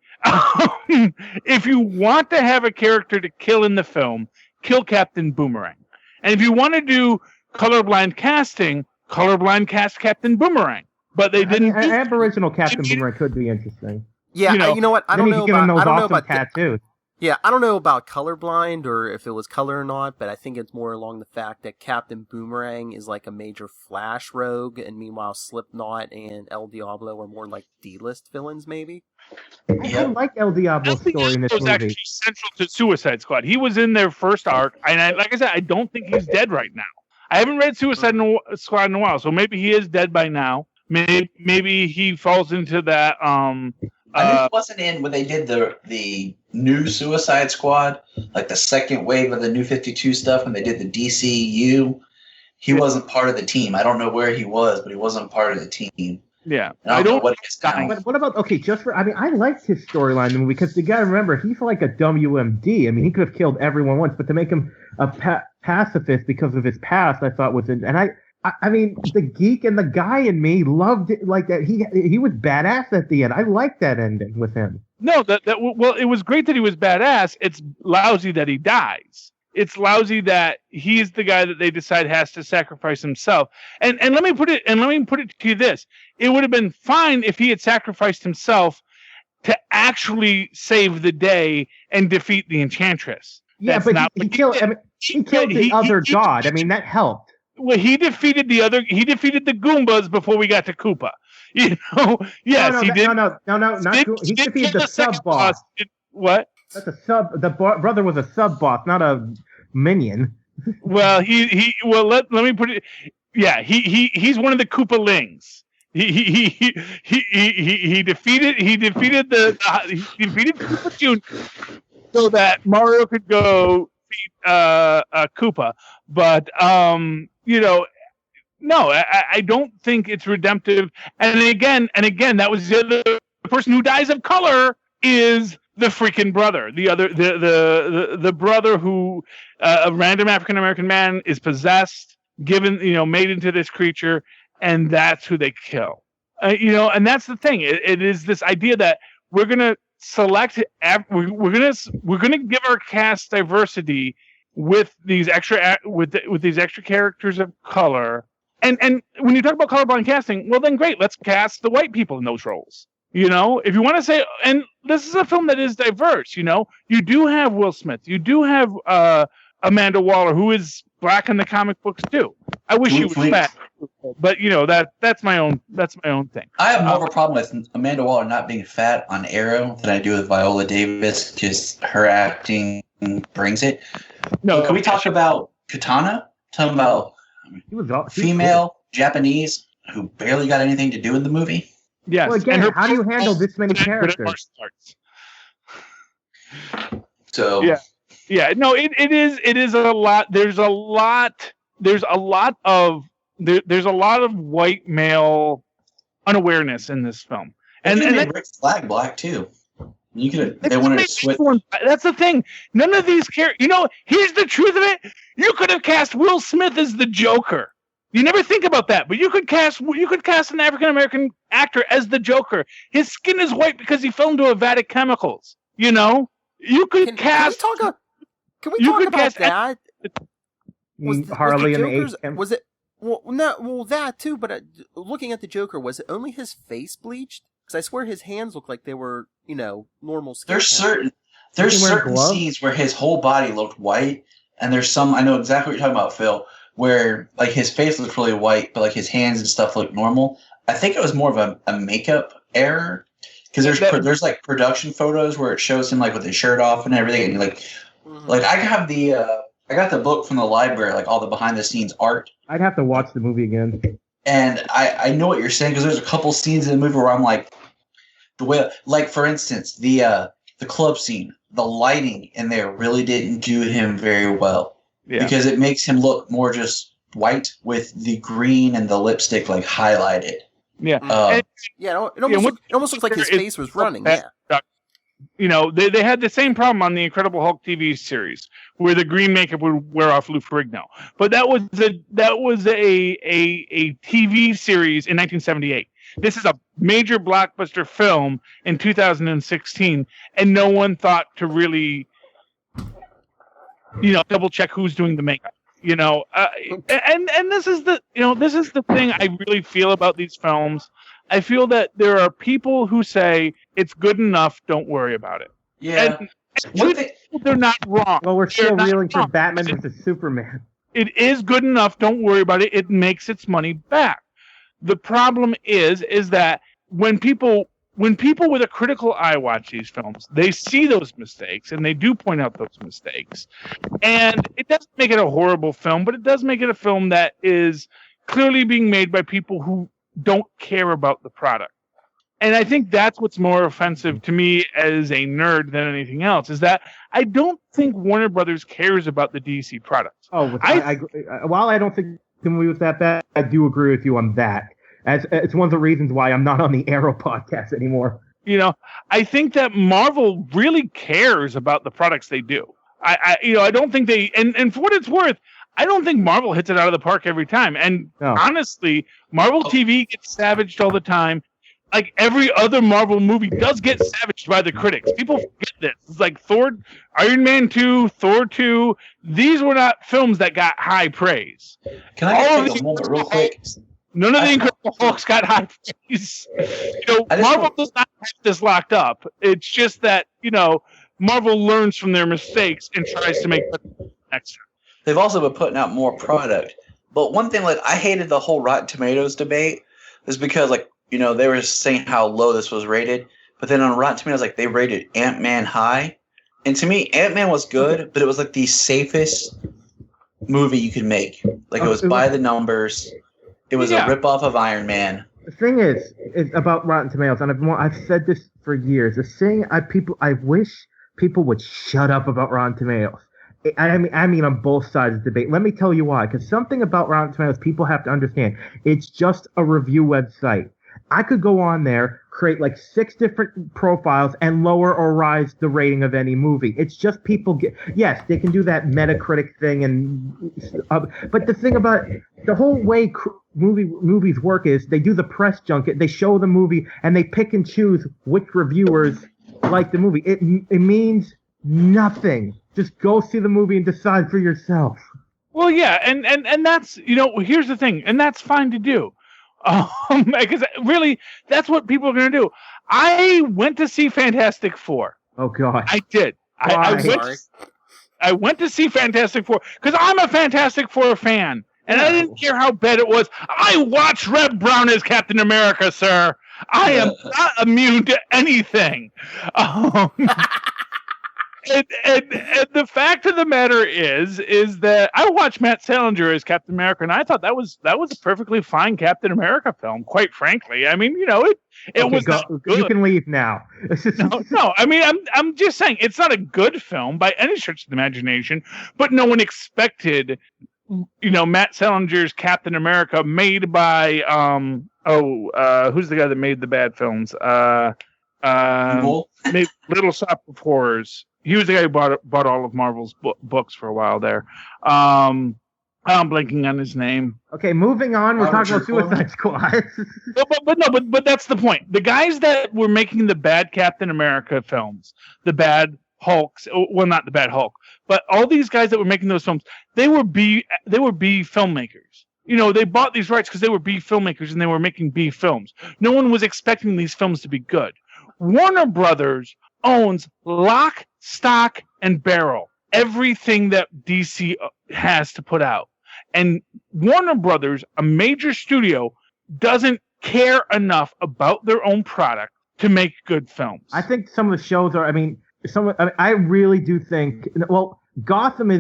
If you want to have a character to kill in the film, kill Captain Boomerang. And if you want to do colorblind casting, colorblind cast Captain Boomerang. But they didn't. Aboriginal Captain Boomerang could be interesting. Yeah, you know what? I don't know about tattoos. Yeah, I don't know about colorblind or if it was color or not, but I think it's more along the fact that Captain Boomerang is like a major Flash rogue, and meanwhile Slipknot and El Diablo are more like D-list villains, maybe. I like El Diablo's story in this movie. Actually central to Suicide Squad. He was in their first arc, and like I said, I don't think he's dead right now. I haven't read Suicide Squad in a while, so maybe he is dead by now. Maybe he falls into that. I knew he wasn't in when they did the new Suicide Squad, like the second wave of the New 52 stuff, when they did the DCU. He wasn't part of the team. I don't know where he was, but he wasn't part of the team. Yeah. And I don't know what he's got. What about, I liked his storyline in the movie, because you got to remember, he's like a WMD. I mean, he could have killed everyone once, but to make him a pacifist because of his past, I thought was, and I mean, the geek and the guy in me loved it like that. He was badass at the end. I liked that ending with him. No, well, it was great that he was badass. It's lousy that he dies. It's lousy that he's the guy that they decide has to sacrifice himself. And let me put it to you this: it would have been fine if he had sacrificed himself to actually save the day and defeat the Enchantress. Yeah, but he killed the other god. I mean, that helped. Well, he defeated the Goombas before we got to Koopa. Yes, he did. No, he defeated the sub boss. What? That's a sub. The brother was a sub boss, not a minion. Well, let me put it. Yeah, he's one of the Koopalings. He defeated Koopa Jr. so that Mario could go beat Koopa. But no, I don't think it's redemptive. And again, that was the person who dies of color is the freaking brother. The brother who a random African American man is possessed, given, made into this creature, and that's who they kill. And that's the thing. It is this idea that we're gonna select. We're gonna give our cast diversity with these extra with these extra characters of color. And when you talk about colorblind casting, well then great, let's cast the white people in those roles. If you want to say, and this is a film that is diverse. You do have Will Smith, you do have Amanda Waller, who is black in the comic books too. I wish she was fat, but that's my own thing. I have more of a problem with Amanda Waller not being fat on Arrow than I do with Viola Davis, because her acting brings it. No, can we talk about Katana? Talking about female Japanese who barely got anything to do in the movie. Yes. Well, again, how do you handle this many characters? So yeah. No, it is a lot. There's a lot of white male unawareness in this film, and they made Rick Flag black too. You could. They wanted to switch. That's the thing. None of these characters. Here's the truth of it. You could have cast Will Smith as the Joker. You never think about that, but you could cast an African American actor as the Joker. His skin is white because he fell into a vat of chemicals. You could cast. Can we talk about that? Harley and the Joker's, was it? Well, that too. But looking at the Joker, was it only his face bleached? Because I swear his hands looked like they were, normal skin. There's certain scenes where his whole body looked white, and there's some. I know exactly what you're talking about, Phil. Where like his face looks really white, but like his hands and stuff look normal. I think it was more of a makeup error, because there's like production photos where it shows him like with his shirt off and everything, and like I got the book from the library, like all the behind the scenes art. I'd have to watch the movie again. And I know what you're saying, because there's a couple scenes in the movie where I'm like, the way, like for instance, the club scene, the lighting in there really didn't do him very well. Yeah. Because it makes him look more just white with the green and the lipstick like highlighted. Yeah. It almost looks like his face was running. Yeah. They had the same problem on the Incredible Hulk TV series, where the green makeup would wear off Lou Ferrigno. But that was a TV series in 1978. This is a major blockbuster film in 2016, and no one thought to really, double check who's doing the makeup. And this is the thing I really feel about these films. I feel that there are people who say it's good enough, don't worry about it. Yeah. And they're not wrong. Well, we're still reeling for Batman versus Superman. It is good enough, don't worry about it. It makes its money back. The problem is that when people with a critical eye watch these films, they see those mistakes, and they do point out those mistakes. And it doesn't make it a horrible film, but it does make it a film that is clearly being made by people who don't care about the product. And I think that's what's more offensive to me as a nerd than anything else, is that I don't think Warner Brothers cares about the DC product. While I don't think the movie was that bad, I do agree with you on that. It's one of the reasons why I'm not on the Arrow podcast anymore. I think that Marvel really cares about the products they do. I don't think they, and for what it's worth, I don't think Marvel hits it out of the park every time. And honestly, Marvel TV gets savaged all the time. Like every other Marvel movie does get savaged by the critics. People forget this. It's like Thor, Iron Man 2, Thor 2. These were not films that got high praise. Can I take a moment real quick? None of the Incredible Hulks got high praise. Marvel does not have this locked up. It's just that, Marvel learns from their mistakes and tries to make extra. They've also been putting out more product. But one thing, I hated the whole Rotten Tomatoes debate is because, they were saying how low this was rated. But then on Rotten Tomatoes, they rated Ant-Man high. And to me, Ant-Man was good, but it was like the safest movie you could make. Like it was by the numbers. It was a ripoff of Iron Man. The thing is about Rotten Tomatoes, and I've said this for years. The thing I wish people would shut up about Rotten Tomatoes. I mean on both sides of the debate. Let me tell you why. Because something about Rotten Tomatoes people have to understand. It's just a review website. I could go on there, create like 6 different profiles, and lower or rise the rating of any movie. It's just people yes, they can do that Metacritic thing, but the thing about it, the whole way movies work is they do the press junket, they show the movie, and they pick and choose which reviewers like the movie. It means nothing. Just go see the movie and decide for yourself. Well, yeah, and that's, here's the thing, and that's fine to do. Because really, that's what people are going to do. I went to see Fantastic Four. Oh, God. I did. I went to see Fantastic Four because I'm a Fantastic Four fan. And I didn't care how bad it was. I watched Red Brown as Captain America, sir. I am not immune to anything. And the fact of the matter is that I watched Matt Salinger as Captain America, and I thought that was a perfectly fine Captain America film. Quite frankly, I mean, it was not good. You can leave now. No. I mean, I'm just saying it's not a good film by any stretch of the imagination. But no one expected, Matt Salinger's Captain America made by who's the guy that made the bad films? Made Little Shop of Horrors. He was the guy who bought all of Marvel's books for a while there. I'm blanking on his name. Okay, moving on. We're talking about Suicide Squad. but that's the point. The guys that were making the bad Captain America films, the bad Hulks, well, not the bad Hulk, but all these guys that were making those films, they were B filmmakers. They bought these rights because they were B filmmakers and they were making B films. No one was expecting these films to be good. Warner Brothers owns lock, stock, and barrel everything that DC has to put out. And Warner Brothers, a major studio, doesn't care enough about their own product to make good films. I think some of the shows are, I really do think, Gotham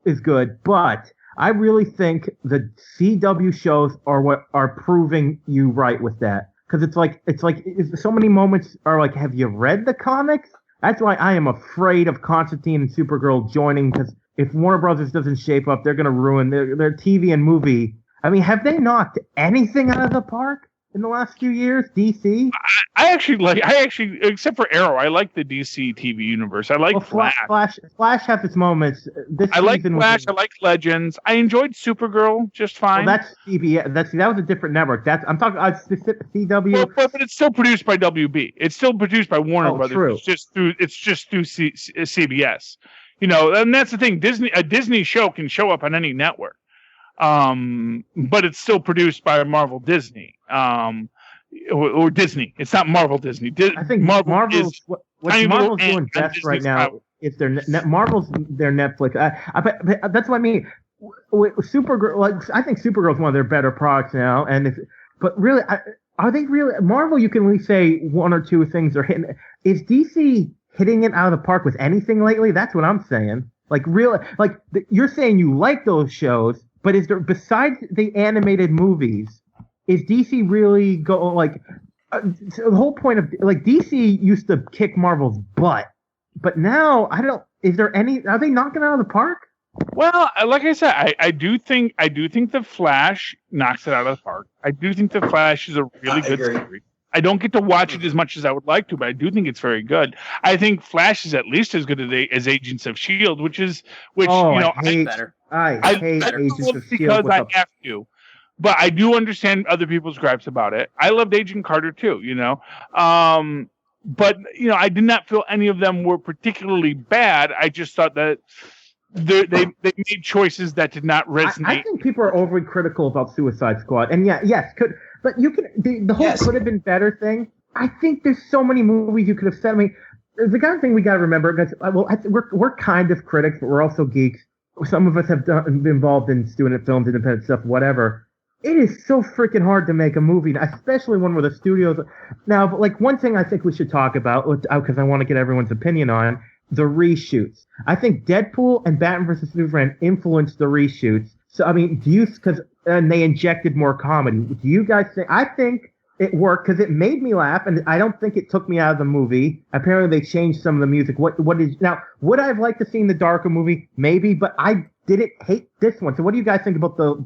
is good, but I really think the CW shows are what are proving you right with that. Because it's like so many moments are like, have you read the comics? That's why I am afraid of Constantine and Supergirl joining, because if Warner Brothers doesn't shape up, they're going to ruin their TV and movie. I mean, have they knocked anything out of the park in the last few years, DC? I actually, except for Arrow, I like the DC TV universe. I like Flash. Flash has its moments. I like Flash. I like Legends. I enjoyed Supergirl just fine. Well, that's CBS. That was a different network. I'm talking specific CW. But it's still produced by WB. It's still produced by Warner Brothers. True. It's just through CBS. And that's the thing. A Disney show can show up on any network. But it's still produced by Marvel Disney. Or Disney. It's not Marvel Disney. I think Marvel's what Marvel's doing best right now is Marvel's their Netflix. That's what I mean. Supergirl, I think Supergirl is one of their better products now. But really, are they really Marvel? You can really say one or two things are hitting. Is DC hitting it out of the park with anything lately? That's what I'm saying. You're saying you like those shows, but is there, besides the animated movies, is DC really the whole point of DC used to kick Marvel's butt, but now are they knocking it out of the park? Well, like I said, I do think the Flash knocks it out of the park. I do think the Flash is a really good story. I don't get to watch it as much as I would like to, but I do think it's very good. I think Flash is at least as good as Agents of S.H.I.E.L.D., I hate Agents of S.H.I.E.L.D. because I have to. But I do understand other people's gripes about it. I loved Agent Carter too, But I did not feel any of them were particularly bad. I just thought that they made choices that did not resonate. I think people are overly critical about Suicide Squad, and but you can the whole could have been better thing. I think there's so many movies you could have said. I mean, the kind of thing we got to remember, because we're kind of critics, but we're also geeks. Some of us have been involved in student films, independent stuff, whatever. It is so freaking hard to make a movie, especially one where the studios. Now, one thing I think we should talk about, because I want to get everyone's opinion on, the reshoots. I think Deadpool and Batman vs. Superman influenced the reshoots. So, I mean, and they injected more comedy. Do you guys think, I think it worked because it made me laugh, and I don't think it took me out of the movie. Apparently, they changed some of the music. Now, would I have liked to see the darker movie? Maybe, but I didn't hate this one. So what do you guys think about the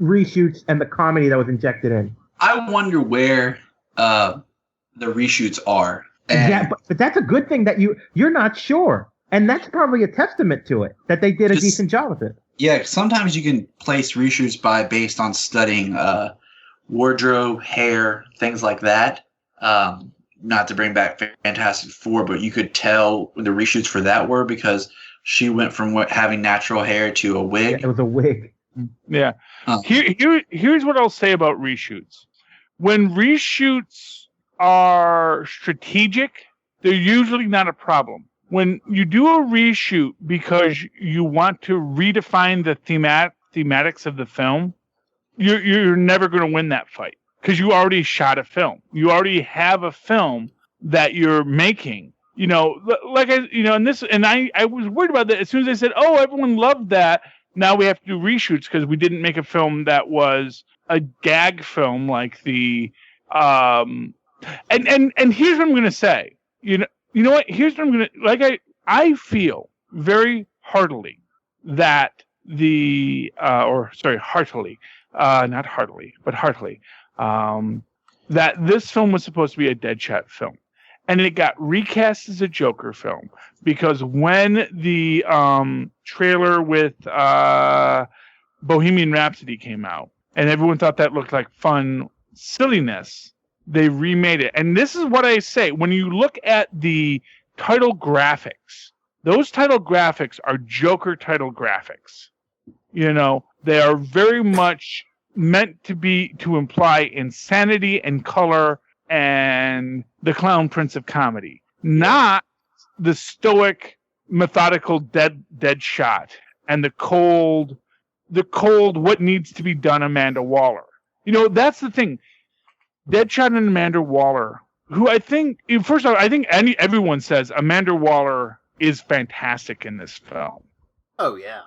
reshoots and the comedy that was injected in? I wonder where the reshoots are. Yeah, but that's a good thing that you're not sure. And that's probably a testament to it, that they did a decent job with it. Yeah, sometimes you can place reshoots based on studying wardrobe, hair, things like that. Not to bring back Fantastic Four, but you could tell the reshoots for that were because she went from having natural hair to a wig. Yeah, it was a wig. Yeah. Here's what I'll say about reshoots. When reshoots are strategic, they're usually not a problem. When you do a reshoot because you want to redefine the thematics of the film, you're never going to win that fight because you already shot a film. You already have a film that you're making. And I was worried about that as soon as they said, "Oh, everyone loved that." Now we have to do reshoots because we didn't make a film that was a gag film like the. And here's what I'm going to say. You know what? Here's what I'm going to I feel very heartily that heartily, not heartily, but heartily, that this film was supposed to be a Deadshot film. And it got recast as a Joker film because when the trailer with Bohemian Rhapsody came out and everyone thought that looked like fun silliness, they remade it. And this is what I say. When you look at the title graphics, those title graphics are Joker title graphics. They are very much meant to imply insanity and color and the clown prince of comedy, not the stoic, methodical dead shot and the cold what needs to be done Amanda Waller. That's the thing. Deadshot and Amanda Waller, who I think, first off, I think everyone says Amanda Waller is fantastic in this film. Oh, yeah.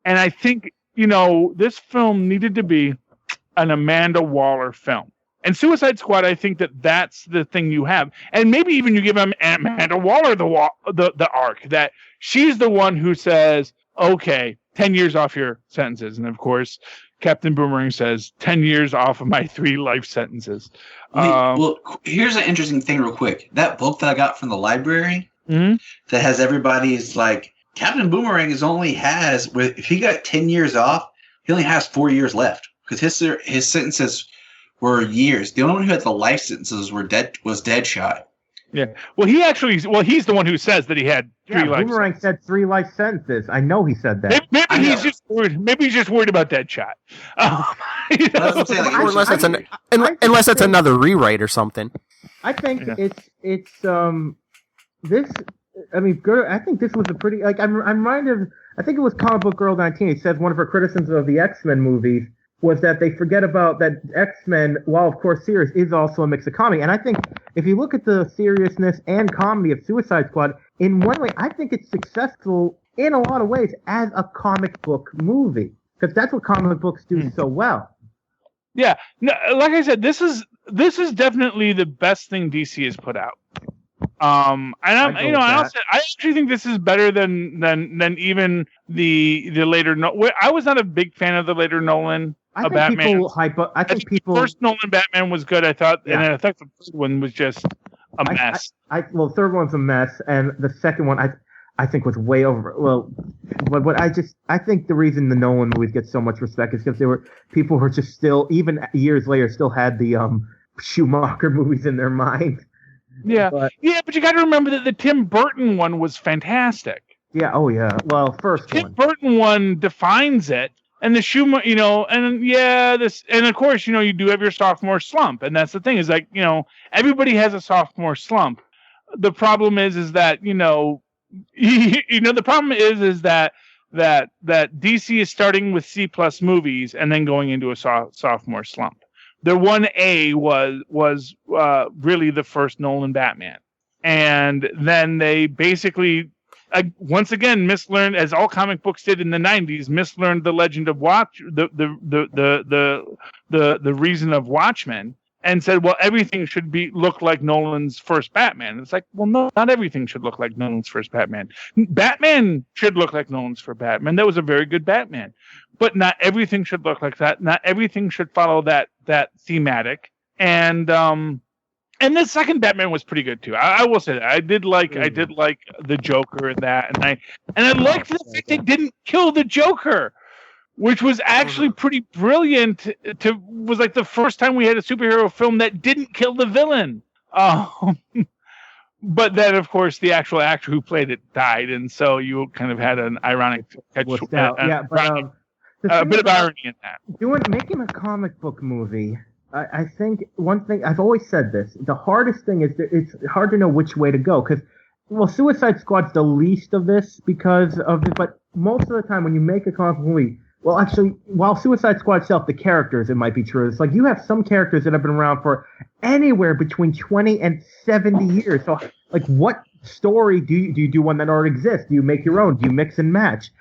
And I think, this film needed to be an Amanda Waller film. And Suicide Squad, I think that's the thing you have. And maybe even you give Amanda Waller the arc, that she's the one who says, okay, 10 years off your sentences. And of course, Captain Boomerang says, 10 years off of my 3 life sentences. Well, here's an interesting thing real quick. That book that I got from the library that has everybody's Captain Boomerang if he got 10 years off, he only has 4 years left because his sentences were years. The only one who had the life sentences was Deadshot. Yeah. Well, he's the one who says that he had 3 life Boomerang sentences. said 3 life sentences. I know he said that. Maybe he's just worried. Maybe he's just worried about Deadshot. Unless it's another rewrite or something. I think it's this. I mean, I think this was a pretty I'm reminded. I think it was Comic Book Girl 19. It says one of her criticisms of the X-Men movies was that they forget about that X-Men, while of course serious, is also a mix of comedy. And I think if you look at the seriousness and comedy of Suicide Squad, in one way, I think it's successful in a lot of ways as a comic book movie. Because that's what comic books do so well. Yeah. No, like I said, this is definitely the best thing DC has put out. I actually think this is better than even the later. I was not a big fan of the later Nolan. Batman. First Nolan Batman was good, I thought, and I thought the third one was just a mess. The third one's a mess, and the second one I think was way over. Well, but I think the reason the Nolan movies get so much respect is because people were just still, even years later, still had the Schumacher movies in their mind. Yeah, but you got to remember that the Tim Burton one was fantastic. Yeah. Oh yeah. Well, Tim Burton one defines it. And the Schumacher, and of course, you do have your sophomore slump, and that's the thing is everybody has a sophomore slump. The problem is that the problem is that DC is starting with C+ movies and then going into a sophomore slump. Their 1A was really the first Nolan Batman, and then they basically once again mislearned, as all comic books did in the 90s, mislearned the legend of the reason of Watchmen, and said, well, everything should look like Nolan's first Batman. It's like, well, no, not everything should look like Nolan's first Batman. Batman should look like Nolan's first Batman. That was a very good Batman. But not everything should look like that. Not everything should follow that thematic. And the second Batman was pretty good too. I will say that. I did like the Joker in that, and I liked the fact they didn't kill the Joker, which was actually pretty brilliant. Was like the first time we had a superhero film that didn't kill the villain. But then, of course, the actual actor who played it died, and so you kind of had an ironic a bit of irony in that. Making a comic book movie, I think one thing, I've always said this, the hardest thing is that it's hard to know which way to go, because, well, Suicide Squad's the least of this because of it, but most of the time when you make a comic book movie, well, actually, while Suicide Squad itself, the characters, it might be true. It's like you have some characters that have been around for anywhere between 20 and 70 years. So, like, what story do you do one that already exists? Do you make your own? Do you mix and match?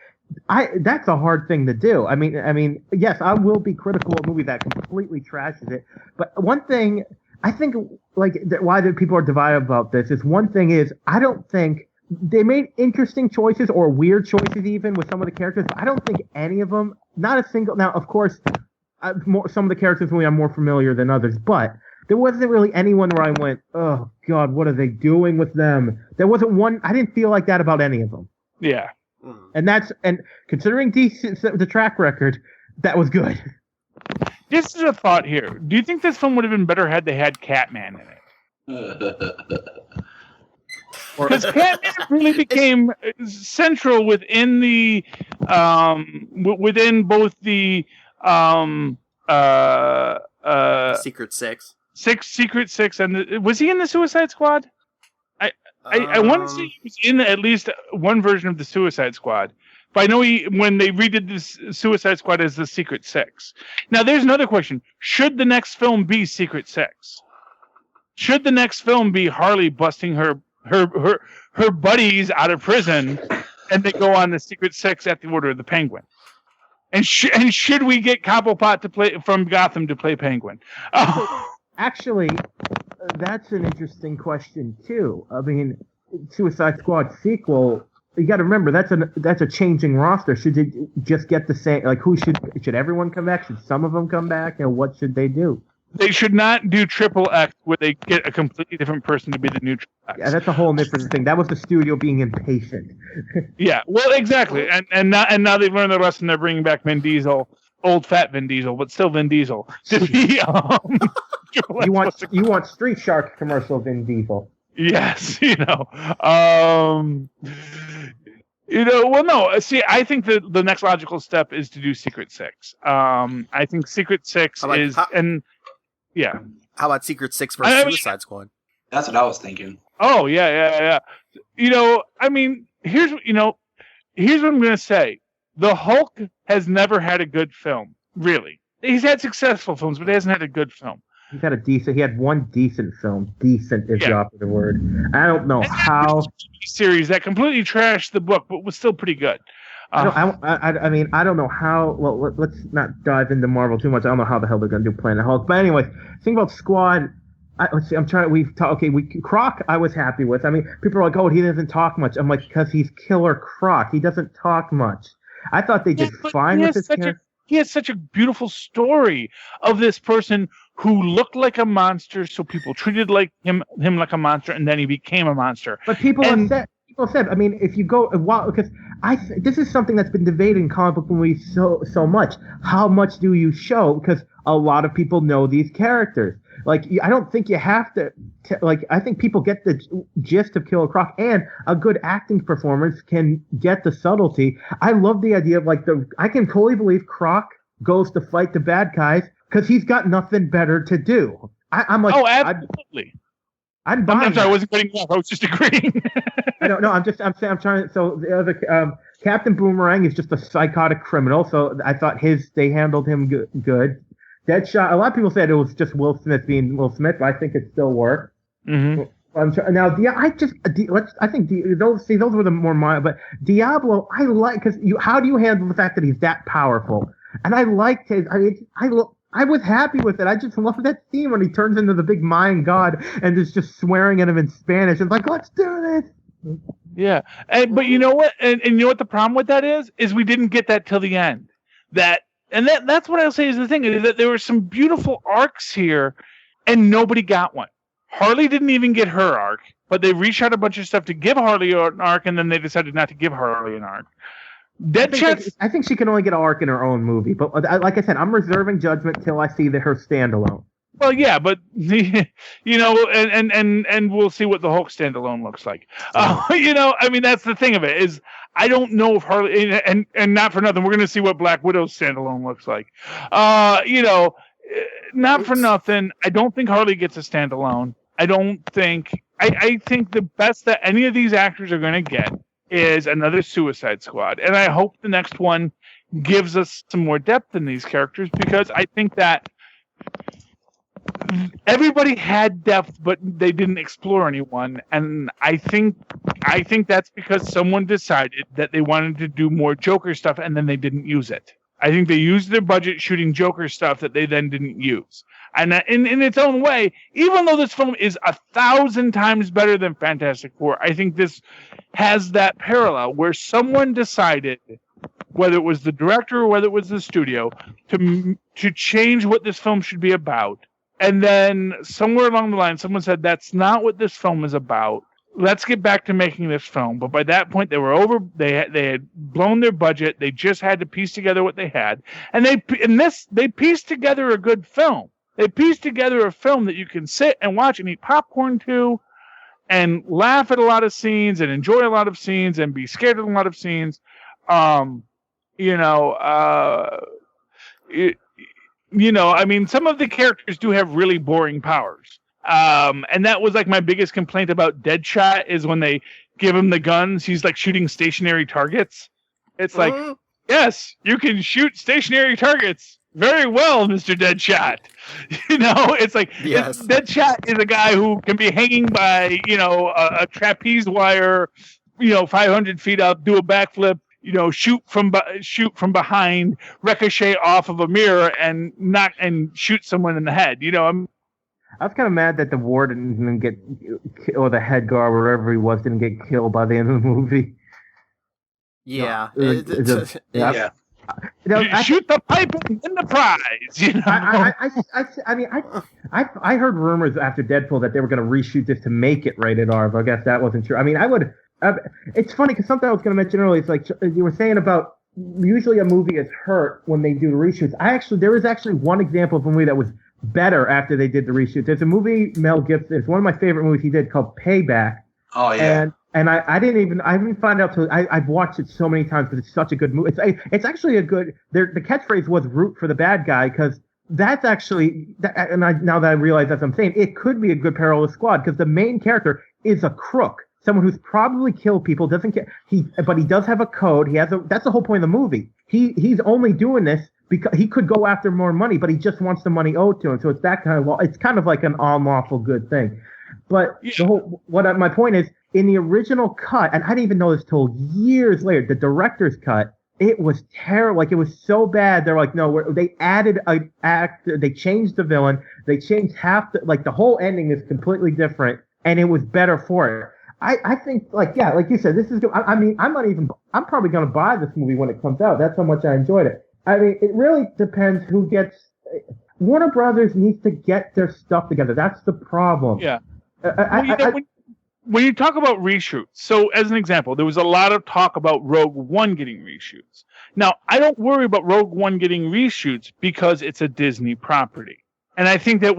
That's a hard thing to do. I mean, yes, I will be critical of a movie that completely trashes it. But one thing I think, like, why the people are divided about this is, one thing is, I don't think they made interesting choices or weird choices even with some of the characters. I don't think any of them, not a single. Now, of course, some of the characters I'm more familiar than others, but there wasn't really anyone where I went, oh God, what are they doing with them? There wasn't one. I didn't feel like that about any of them. Yeah. And considering the track record, that was good. This is a thought here. Do you think this film would have been better had they had Catman in it? Because Catman really became central within the within both the Secret Six. Secret Six, and was he in the Suicide Squad? I want to say he was in at least one version of the Suicide Squad. But I know when they redid this Suicide Squad as the Secret Six. Now, there's another question. Should the next film be Secret Six? Should the next film be Harley busting her buddies out of prison, and they go on the Secret Six at the order of the Penguin? And should we get Cobblepot to play from Gotham to play Penguin? Actually, that's an interesting question too. I mean, Suicide Squad sequel. You got to remember that's a changing roster. Should they just get the same? Like, should everyone come back? Should some of them come back? And what should they do? They should not do Triple X where they get a completely different person to be the new Triple X. Yeah, that's a whole different thing. That was the studio being impatient. Yeah, well, exactly. And now they've learned their lesson. They're bringing back Vin Diesel, old fat Vin Diesel, but still Vin Diesel. To be, you want Street Shark commercial Vin Diesel? Yes, well, no. See, I think the next logical step is to do Secret Six. I think Secret Six yeah. How about Secret Six versus Suicide Squad? That's what I was thinking. Oh yeah. I mean, here's what I'm gonna say. The Hulk has never had a good film, really. He's had successful films, but he hasn't had a good film. He had one decent film. Decent is the operative word. I don't know how. Series that completely trashed the book, but was still pretty good. I mean, I don't know how. Well, let's not dive into Marvel too much. I don't know how the hell they're going to do Planet Hulk. But anyways, think about Squad. Let's see. I'm trying. Croc. I was happy with. I mean, people are like, "Oh, he doesn't talk much." I'm like, because he's Killer Croc. He doesn't talk much. I thought they did fine with his character. He has such a beautiful story of this person who looked like a monster, so people treated him like a monster, and then he became a monster. But people said, I mean, if you go, because this is something that's been debated in comic book movies so much. How much do you show? Because a lot of people know these characters. Like, I don't think you have to. I think people get the gist of Killer Croc, and a good acting performance can get the subtlety. I love the idea of I can totally believe Croc goes to fight the bad guys because he's got nothing better to do. I'm like, oh, absolutely. I'm buying. I'm sorry, I wasn't cutting you off. I was just agreeing. No, I'm trying. So the other Captain Boomerang is just a psychotic criminal. So I thought they handled him good. Deadshot. A lot of people said it was just Will Smith being Will Smith, but I think it still worked. Mm-hmm. I'm sure. Now, those were the more mild, but Diablo, I like, because how do you handle the fact that he's that powerful? And I liked his, I was happy with it. I just love that scene when he turns into the big Mayan god and is just swearing at him in Spanish. It's like, let's do this. Yeah. But you know what? And you know what the problem with that is we didn't get that till the end. That's what I'll say is the thing, is that there were some beautiful arcs here and nobody got one. Harley didn't even get her arc, but they reshot a bunch of stuff to give Harley an arc, and then they decided not to give Harley an arc. I think she can only get an arc in her own movie, but like I said, I'm reserving judgment till I see her standalone. Well, yeah, but you know, and we'll see what the Hulk standalone looks like. You know, I mean, that's the thing of it, is I don't know if Harley, and not for nothing, we're going to see what Black Widow's standalone looks like. You know, not for nothing, I don't think Harley gets a standalone. I think the best that any of these actors are going to get is another Suicide Squad. And I hope the next one gives us some more depth in these characters, because I think that everybody had depth, but they didn't explore anyone. And I think that's because someone decided that they wanted to do more Joker stuff, and then they didn't use it. I think they used their budget shooting Joker stuff that they then didn't use. And in its own way, even though this film is 1,000 times better than Fantastic Four, I think this has that parallel where someone decided, whether it was the director or whether it was the studio, to change what this film should be about. And then somewhere along the line, someone said, that's not what this film is about. Let's get back to making this film. But by that point, they were over. They had blown their budget. They just had to piece together what they had, and they pieced together a good film. They pieced together a film that you can sit and watch and eat popcorn to, and laugh at a lot of scenes, and enjoy a lot of scenes, and be scared of a lot of scenes. You know, I mean, some of the characters do have really boring powers. And that was like my biggest complaint about Deadshot, is when they give him the guns, he's like shooting stationary targets. It's like, yes, you can shoot stationary targets very well, Mr. Deadshot. You know, it's like, yes. Deadshot is a guy who can be hanging by, you know, a trapeze wire, you know, 500 feet up, do a backflip, you know, shoot from behind, ricochet off of a mirror, and shoot someone in the head. You know, I was kind of mad that the warden didn't get, or the head guard, wherever he was, didn't get killed by the end of the movie. Yeah. Yeah. Shoot the pipe and win the prize. You know? I heard rumors after Deadpool that they were going to reshoot this to make it rated R, but I guess that wasn't true. I mean, it's funny because something I was going to mention earlier. It's like you were saying about usually a movie is hurt when they do the reshoots. There is actually one example of a movie that was better after they did the reshoot. There's a movie Mel Gibson. It's one of my favorite movies he did called Payback. Oh yeah. And I didn't find out till I've watched it so many times because it's such a good movie. It's actually a good. The catchphrase was "root for the bad guy" because that's actually. Now that I realize that's what I'm saying, it could be a good parallel squad because the main character is a crook, someone who's probably killed people, doesn't care. But he does have a code. That's the whole point of the movie. He's only doing this because he could go after more money, but he just wants the money owed to him. So it's that kind of law. It's kind of like an unlawful good thing. But my point is, in the original cut, and I didn't even know this till years later, the director's cut, it was terrible. Like, it was so bad. They're like, no, they added an act. They changed the villain. They changed the whole ending is completely different, and it was better for it. I think, like you said, this is good. I mean, I'm probably going to buy this movie when it comes out. That's how much I enjoyed it. I mean, it really depends who gets. Warner Brothers needs to get their stuff together. That's the problem. Yeah. When you talk about reshoots, so as an example, there was a lot of talk about Rogue One getting reshoots. Now, I don't worry about Rogue One getting reshoots because it's a Disney property. And I think that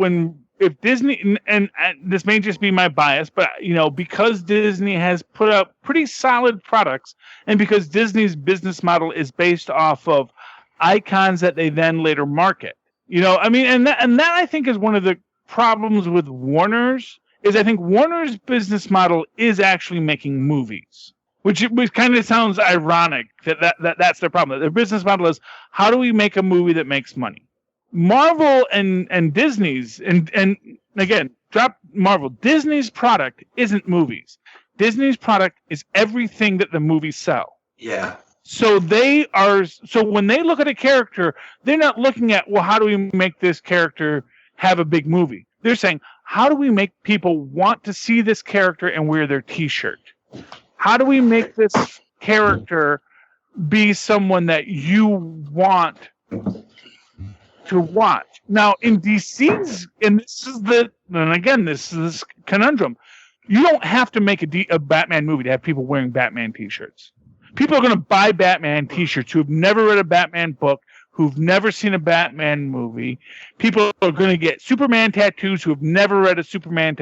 if Disney, and this may just be my bias, but, you know, because Disney has put out pretty solid products, and because Disney's business model is based off of icons that they then later market. You know, I mean, and that I think is one of the problems with Warner's, is I think Warner's business model is actually making movies, which kind of sounds ironic that's their problem. Their business model is, how do we make a movie that makes money? Marvel and Disney's, and again, Marvel. Disney's product isn't movies. Disney's product is everything that the movies sell. Yeah. So when they look at a character, they're not looking at, well, how do we make this character have a big movie? They're saying, how do we make people want to see this character and wear their T-shirt? How do we make this character be someone that you want to watch? Now, in DC's, and this is this conundrum. You don't have to make a Batman movie to have people wearing Batman T-shirts. People are going to buy Batman T-shirts who have never read a Batman book, who've never seen a Batman movie. People are going to get Superman tattoos who have never read a Superman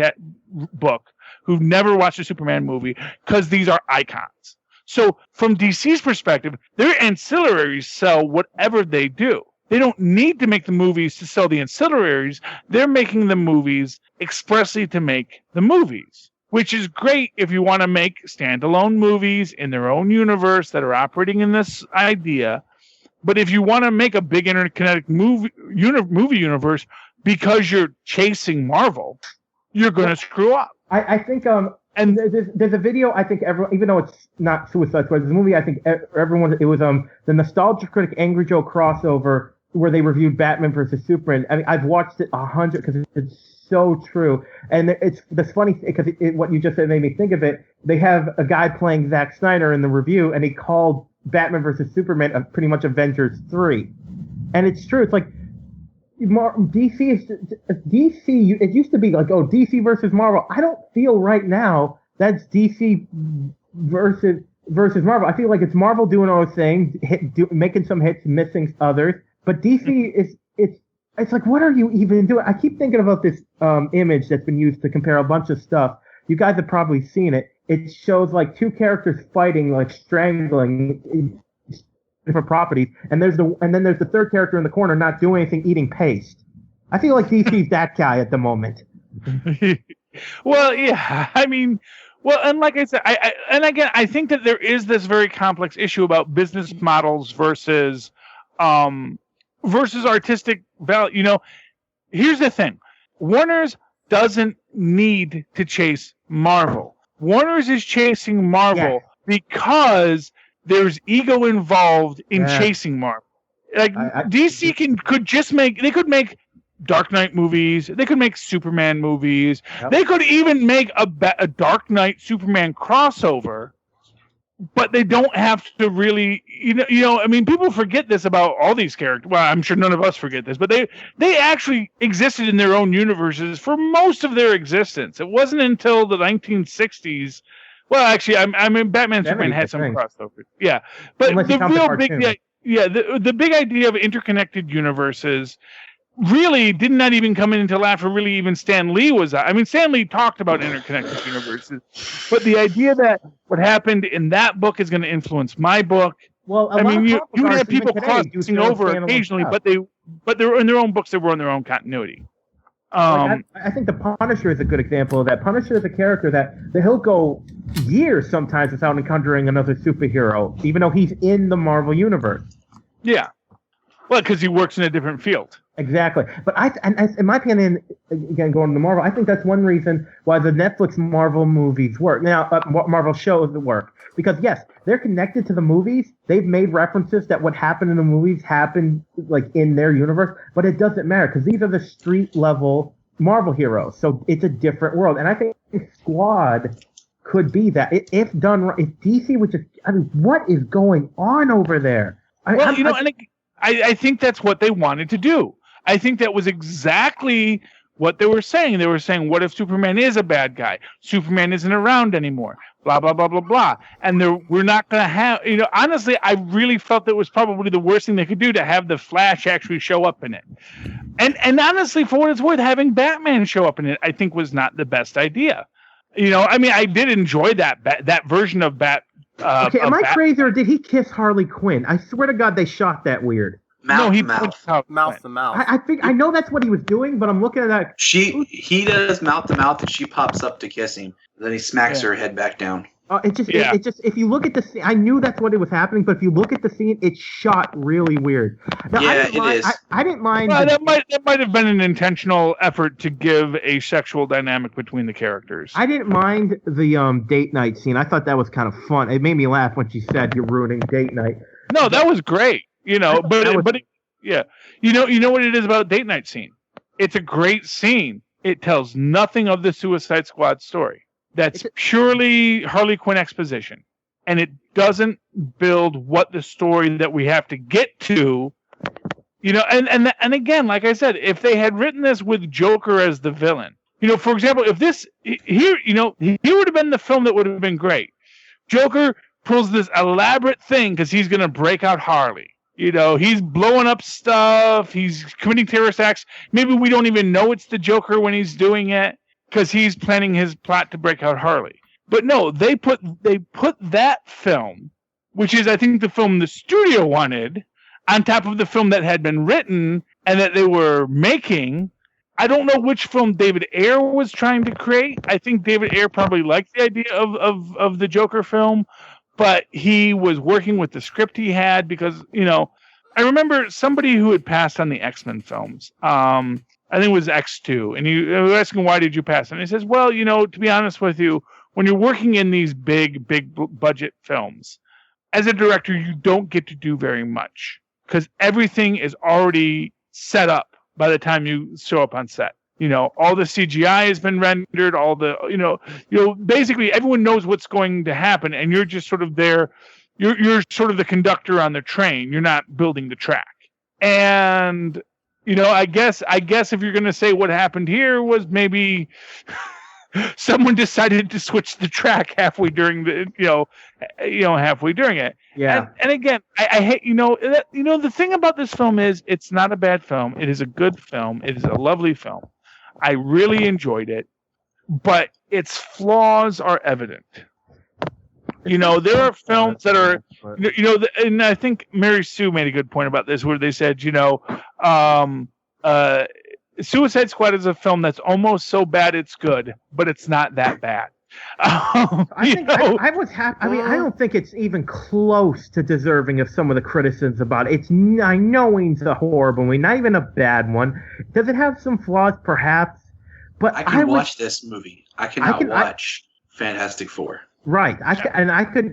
book, who've never watched a Superman movie, because these are icons. So from DC's perspective, their ancillaries sell whatever they do. They don't need to make the movies to sell the ancillaries. They're making the movies expressly to make the movies, which is great if you want to make standalone movies in their own universe that are operating in this idea. But if you want to make a big interconnected movie universe because you're chasing Marvel, you're going to screw up. I think and there's a video, I think everyone, even though it's not Suicide Squad, there's a movie I think everyone, it was the Nostalgia Critic Angry Joe crossover where they reviewed Batman versus Superman. I mean, I've watched it 100 because it's so true. And that's funny because what you just said made me think of it. They have a guy playing Zack Snyder in the review, and he called Batman versus Superman pretty much Avengers 3. And it's true. It's like DC. It used to be like, oh, DC versus Marvel. I don't feel right now that's DC versus Marvel. I feel like it's Marvel doing all those things, making some hits, missing others. But DC it's like, what are you even doing? I keep thinking about this image that's been used to compare a bunch of stuff. You guys have probably seen it. It shows like two characters fighting, like strangling different properties, and then there's the third character in the corner not doing anything, eating paste. I feel like DC's that guy at the moment. Well, yeah, I mean, well, and like I said, I think that there is this very complex issue about business models versus artistic value. You know, here's the thing: Warner's doesn't need to chase Marvel. Warner's is chasing Marvel because there's ego involved in chasing Marvel. Like DC could make Dark Knight movies. They could make Superman movies. Yep. They could even make a Dark Knight Superman crossover. But they don't have to really, you know. I mean, people forget this about all these characters. Well, I'm sure none of us forget this, but they actually existed in their own universes for most of their existence. It wasn't until the 1960s. Well, actually, I mean, Batman Superman had some crossovers. Yeah, but the real big, the big idea of interconnected universes really did not even come in until after really even Stan Lee was out. I mean, Stan Lee talked about interconnected universes, but the idea that what happened in that book is going to influence my book. Well, I mean, you would have people crossing over occasionally, but they were in their own books. They were in their own continuity. I think the Punisher is a good example of that. Punisher is a character that he'll go years sometimes without encountering another superhero, even though he's in the Marvel universe. Yeah. Well, because he works in a different field. Exactly. But in my opinion, again, going to Marvel, I think that's one reason why the Netflix Marvel movies work. Now, Marvel shows work. Because, yes, they're connected to the movies. They've made references that what happened in the movies happened, like, in their universe. But it doesn't matter, because these are the street-level Marvel heroes. So it's a different world. And I think Squad could be that. If done right, if DC would just... I mean, what is going on over there? I think that's what they wanted to do. I think that was exactly what they were saying. They were saying, what if Superman is a bad guy? Superman isn't around anymore. Blah, blah, blah, blah, blah. And we're not going to have... You know, honestly, I really felt that was probably the worst thing they could do, to have the Flash actually show up in it. And honestly, for what it's worth, having Batman show up in it, I think was not the best idea. You know, I mean, I did enjoy that version of Bat... okay, am I crazy, or did he kiss Harley Quinn? I swear to God, they shot that weird. Mouth to mouth. I think I know that's what he was doing, but I'm looking at that. He does mouth to mouth, and she pops up to kiss him. Then he smacks her head back down. It just if you look at the scene, I knew that's what it was happening, but if you look at the scene, it's shot really weird. Now, it is. I didn't mind. Well, that might have been an intentional effort to give a sexual dynamic between the characters. I didn't mind the date night scene. I thought that was kind of fun. It made me laugh when she said you're ruining date night. No, that was great. You know, you know what it is about date night scene? It's a great scene. It tells nothing of the Suicide Squad story. That's purely Harley Quinn exposition. And it doesn't build what the story that we have to get to, you know, and again, like I said, if they had written this with Joker as the villain, you know, for example, if this here, you know, he would have been the film that would have been great. Joker pulls this elaborate thing because he's going to break out Harley. You know, he's blowing up stuff. He's committing terrorist acts. Maybe we don't even know it's the Joker when he's doing it because he's planning his plot to break out Harley. But no, they put that film, which is, I think, the film the studio wanted, on top of the film that had been written and that they were making. I don't know which film David Ayer was trying to create. I think David Ayer probably liked the idea of the Joker film, but he was working with the script he had because, you know, I remember somebody who had passed on the X-Men films. I think it was X2. And I was asking, why did you pass? And he says, well, you know, to be honest with you, when you're working in these big budget films, as a director, you don't get to do very much because everything is already set up by the time you show up on set. You know, all the CGI has been rendered, all the, you know, basically everyone knows what's going to happen, and you're just sort of there. You're sort of the conductor on the train. You're not building the track. And, you know, I guess if you're going to say what happened here was maybe someone decided to switch the track halfway during halfway during it. Yeah. And again, I hate, the thing about this film is it's not a bad film. It is a good film. It is a lovely film. I really enjoyed it, but its flaws are evident. You know, there are films that are, and I think Mary Sue made a good point about this, where they said, Suicide Squad is a film that's almost so bad it's good, but it's not that bad. I was happy. I mean, I don't think it's even close to deserving of some of the criticisms about it. I know it's a horrible movie, not even a bad one. Does it have some flaws? Perhaps. But I can watch this movie. I cannot watch Fantastic Four. Right.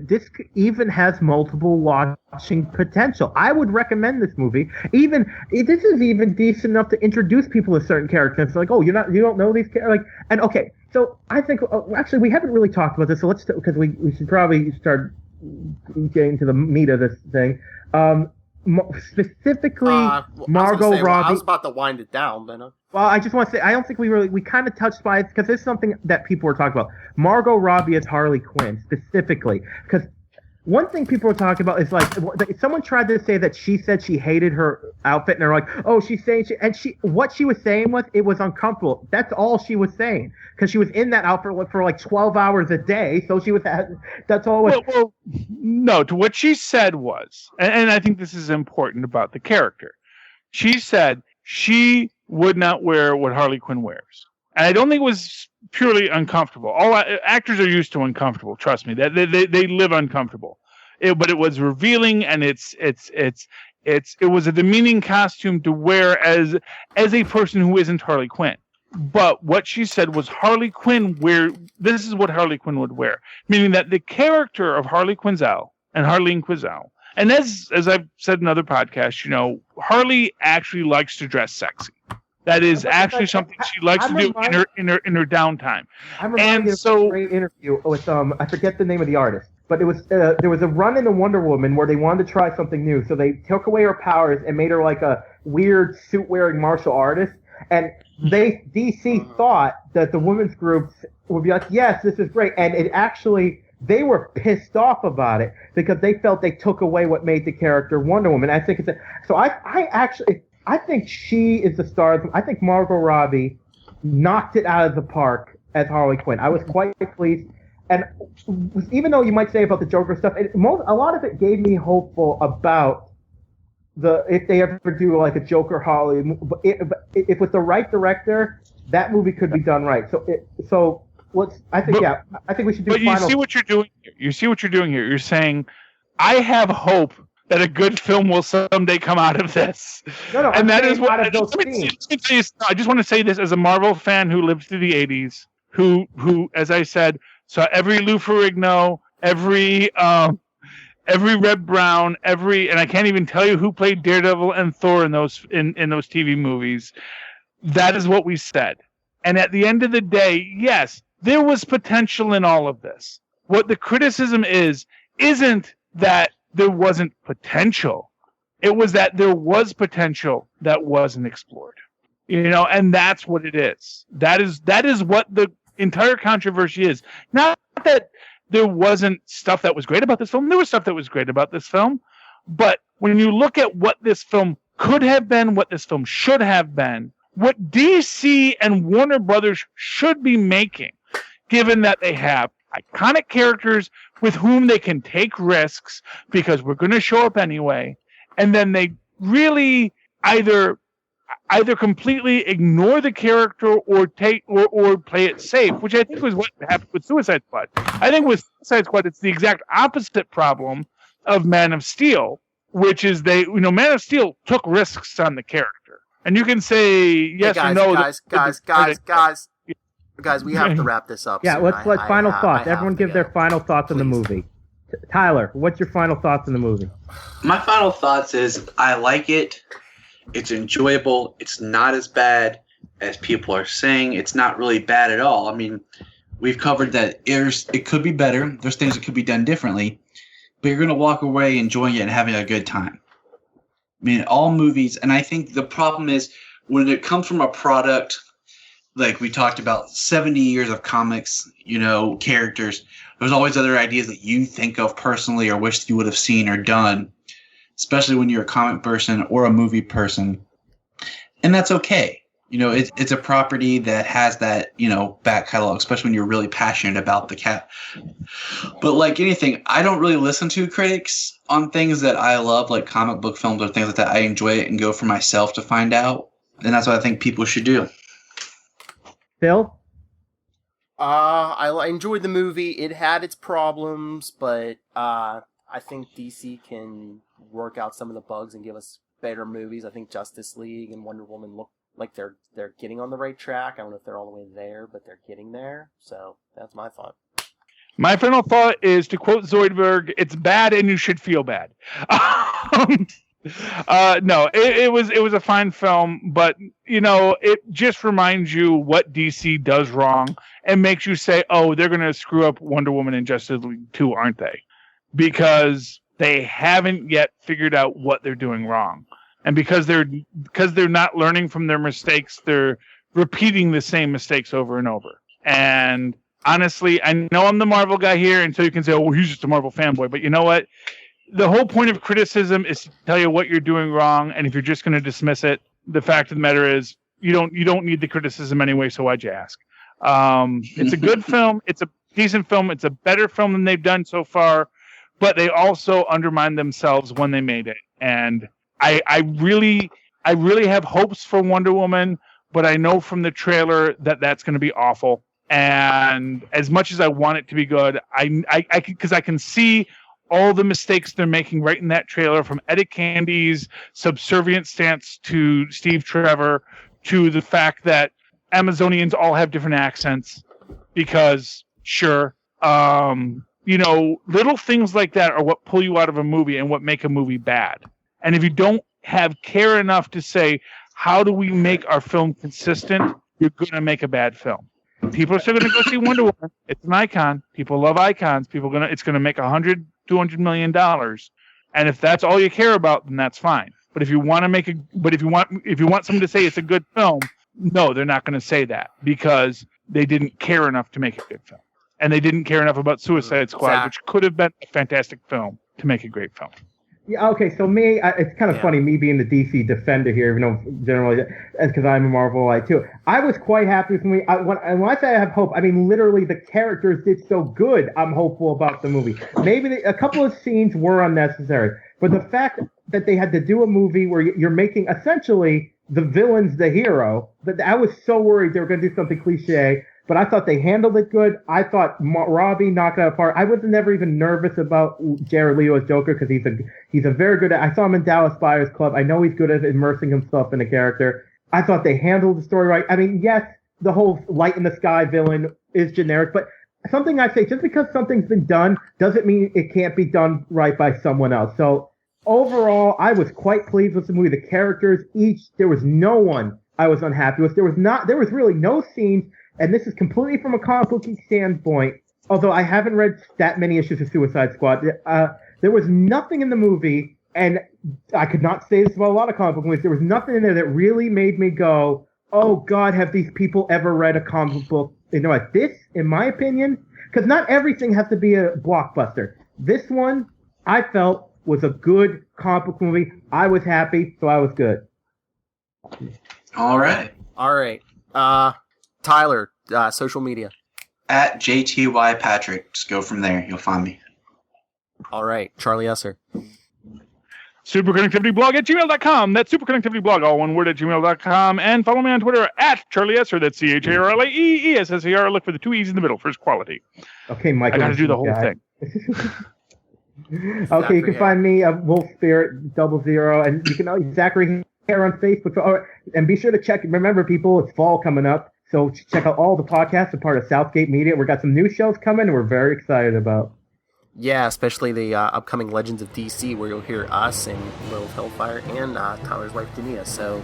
This even has multiple watching potential. I would recommend this movie. This is even decent enough to introduce people to certain characters. Like, oh, you don't know these characters? And okay, so I think, actually, we haven't really talked about this, so let's, because we should probably start getting to the meat of this thing. Specifically, Margot Robbie. I was about to wind it down, but well, I just want to say, I don't think we kind of touched by it because there's something that people were talking about. Margot Robbie as Harley Quinn, specifically. Because one thing people were talking about is like, someone tried to say that she said she hated her outfit, and they're like, oh, she's saying what she was saying was it was uncomfortable. That's all she was saying. Because she was in that outfit for like 12 hours a day, so she was, that's all it was. Well, no, to what she said was, and I think this is important about the character, she said she would not wear what Harley Quinn wears. And I don't think it was purely uncomfortable. All actors are used to uncomfortable. Trust me, they live uncomfortable. But it was revealing, and it was a demeaning costume to wear as a person who isn't Harley Quinn. But what she said was Harley Quinn this is what Harley Quinn would wear, meaning that the character of Harley Quinzel and Harleen Quinzel, and as I've said in other podcasts, Harley actually likes to dress sexy. That is actually something she likes to do in her downtime. I'm reminded of a great interview with I forget the name of the artist, but it was there was a run in a Wonder Woman where they wanted to try something new, so they took away her powers and made her like a weird suit-wearing martial artist. And DC thought that the women's groups would be like, yes, this is great, and it actually. They were pissed off about it because they felt they took away what made the character Wonder Woman. I think I think she is the star. I think Margot Robbie knocked it out of the park as Harley Quinn. I was quite pleased. And even though you might say about the Joker stuff, a lot of it gave me hopeful about if they ever do like a Joker Harley. If with the right director, that movie could be done right. So I think we should do. But you see what you're doing here. You see what you're doing here. You're saying, I have hope that a good film will someday come out of this. No, and that is what I just want to say this as a Marvel fan who lived through the 80s, who, as I said, saw every Lou Ferrigno, every Red Brown, and I can't even tell you who played Daredevil and Thor in those TV movies. That is what we said. And at the end of the day, yes, there was potential in all of this. What the criticism isn't that there wasn't potential. It was that there was potential that wasn't explored. And that's what it is. That is what the entire controversy is. Not that there wasn't stuff that was great about this film. There was stuff that was great about this film. But when you look at what this film could have been, what this film should have been, what DC and Warner Brothers should be making, given that they have iconic characters with whom they can take risks because we're going to show up anyway, and then they really either completely ignore the character or play it safe, which I think was what happened with Suicide Squad. I think with Suicide Squad, it's the exact opposite problem of Man of Steel, which is Man of Steel took risks on the character, and you can say yes or no. Guys, we have to wrap this up. Yeah, soon. let's final thoughts. Everyone give their final thoughts on the movie. Tyler, what's your final thoughts on the movie? My final thoughts is I like it. It's enjoyable. It's not as bad as people are saying. It's not really bad at all. I mean, we've covered that it could be better. There's things that could be done differently, but you're going to walk away enjoying it and having a good time. I mean, all movies, and I think the problem is when it comes from a product like we talked about, 70 years of comics, characters, there's always other ideas that you think of personally or wish you would have seen or done, especially when you're a comic person or a movie person. And that's okay. It's a property that has that, back catalog, especially when you're really passionate about the cat. But like anything, I don't really listen to critics on things that I love, like comic book films or things like that. I enjoy it and go for myself to find out. And that's what I think people should do. Phil? I enjoyed the movie. It had its problems, but I think DC can work out some of the bugs and give us better movies. I think Justice League and Wonder Woman look like they're getting on the right track. I don't know if they're all the way there, but they're getting there. So that's my thought. My final thought is, to quote Zoidberg, it's bad and you should feel bad. No, it was a fine film, but it just reminds you what DC does wrong and makes you say, oh, they're going to screw up Wonder Woman and Justice League 2, aren't they? Because they haven't yet figured out what they're doing wrong. And because they're not learning from their mistakes, they're repeating the same mistakes over and over. And honestly, I know I'm the Marvel guy here, and so you can say, oh, well, he's just a Marvel fanboy. But you know what? The whole point of criticism is to tell you what you're doing wrong, and if you're just going to dismiss it, the fact of the matter is you don't need the criticism anyway, so why'd you ask? It's a good film. It's a decent film. It's a better film than they've done so far, but they also undermined themselves when they made it. And I really have hopes for Wonder Woman, but I know from the trailer that that's going to be awful. And as much as I want it to be good, because I can see all the mistakes they're making right in that trailer, from Etta Candy's subservient stance to Steve Trevor, to the fact that Amazonians all have different accents, because sure, little things like that are what pull you out of a movie and what make a movie bad. And if you don't have care enough to say, how do we make our film consistent, you're going to make a bad film. People are still going to go see Wonder Woman. It's an icon. People love icons. It's going to make $100, $200 million. And if that's all you care about, then that's fine. But if you want someone to say it's a good film, no, they're not going to say that, because they didn't care enough to make a good film. And they didn't care enough about Suicide Squad, which could have been a fantastic film, to make a great film. Yeah, okay, so me, it's kind of funny, me being the DC defender here, even though generally, because I'm a Marvelite too. I was quite happy with the movie. When I say I have hope, I mean literally the characters did so good, I'm hopeful about the movie. Maybe a couple of scenes were unnecessary, but the fact that they had to do a movie where you're making essentially the villain's the hero, but I was so worried they were going to do something cliche. but I thought they handled it good. I thought Robbie knocked it out apart. I was never even nervous about Jared Leto as Joker because he's a very good. I saw him in Dallas Buyers Club. I know he's good at immersing himself in a character. I thought they handled the story right. I mean, yes, the whole light in the sky villain is generic, but something I say, just because something's been done doesn't mean it can't be done right by someone else. So overall, I was quite pleased with the movie. The characters, there was no one I was unhappy with. There was really no scenes, and this is completely from a comic book standpoint, although I haven't read that many issues of Suicide Squad. There was nothing in the movie, and I could not say this about a lot of comic book movies, there was nothing in there that really made me go, oh God, have these people ever read a comic book? You know, like this, in my opinion, because not everything has to be a blockbuster. This one, I felt, was a good comic book movie. I was happy, so I was good. All right. Tyler, social media. At JTY Patrick. Just go from there. You'll find me. All right. Charlie Esser. Superconnectivityblog at gmail.com. That's superconnectivityblog, all one word, at gmail.com. And follow me on Twitter at Charlie Esser. That's CharlieEsser. Look for the 2 E's in the middle. First quality. Okay, Michael. I got to do the whole thing. Okay, you can find me at Wolf Spirit 00, and you can Zachary Hair on Facebook. And be sure to remember, people, it's fall coming up, so check out all the podcasts. We're part of Southgate Media. We've got some new shows coming, and we're very excited about. Yeah, especially the upcoming Legends of DC, where you'll hear us and Little Hellfire and Tyler's wife, Dania. So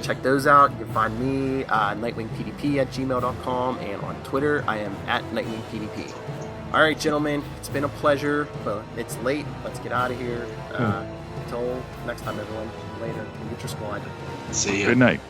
check those out. You can find me, NightwingPDP at gmail.com, and on Twitter, I am at NightwingPDP. All right, gentlemen, it's been a pleasure. Well, it's late. Let's get out of here. Until next time, everyone. Later. Get your squad. See you. Good night.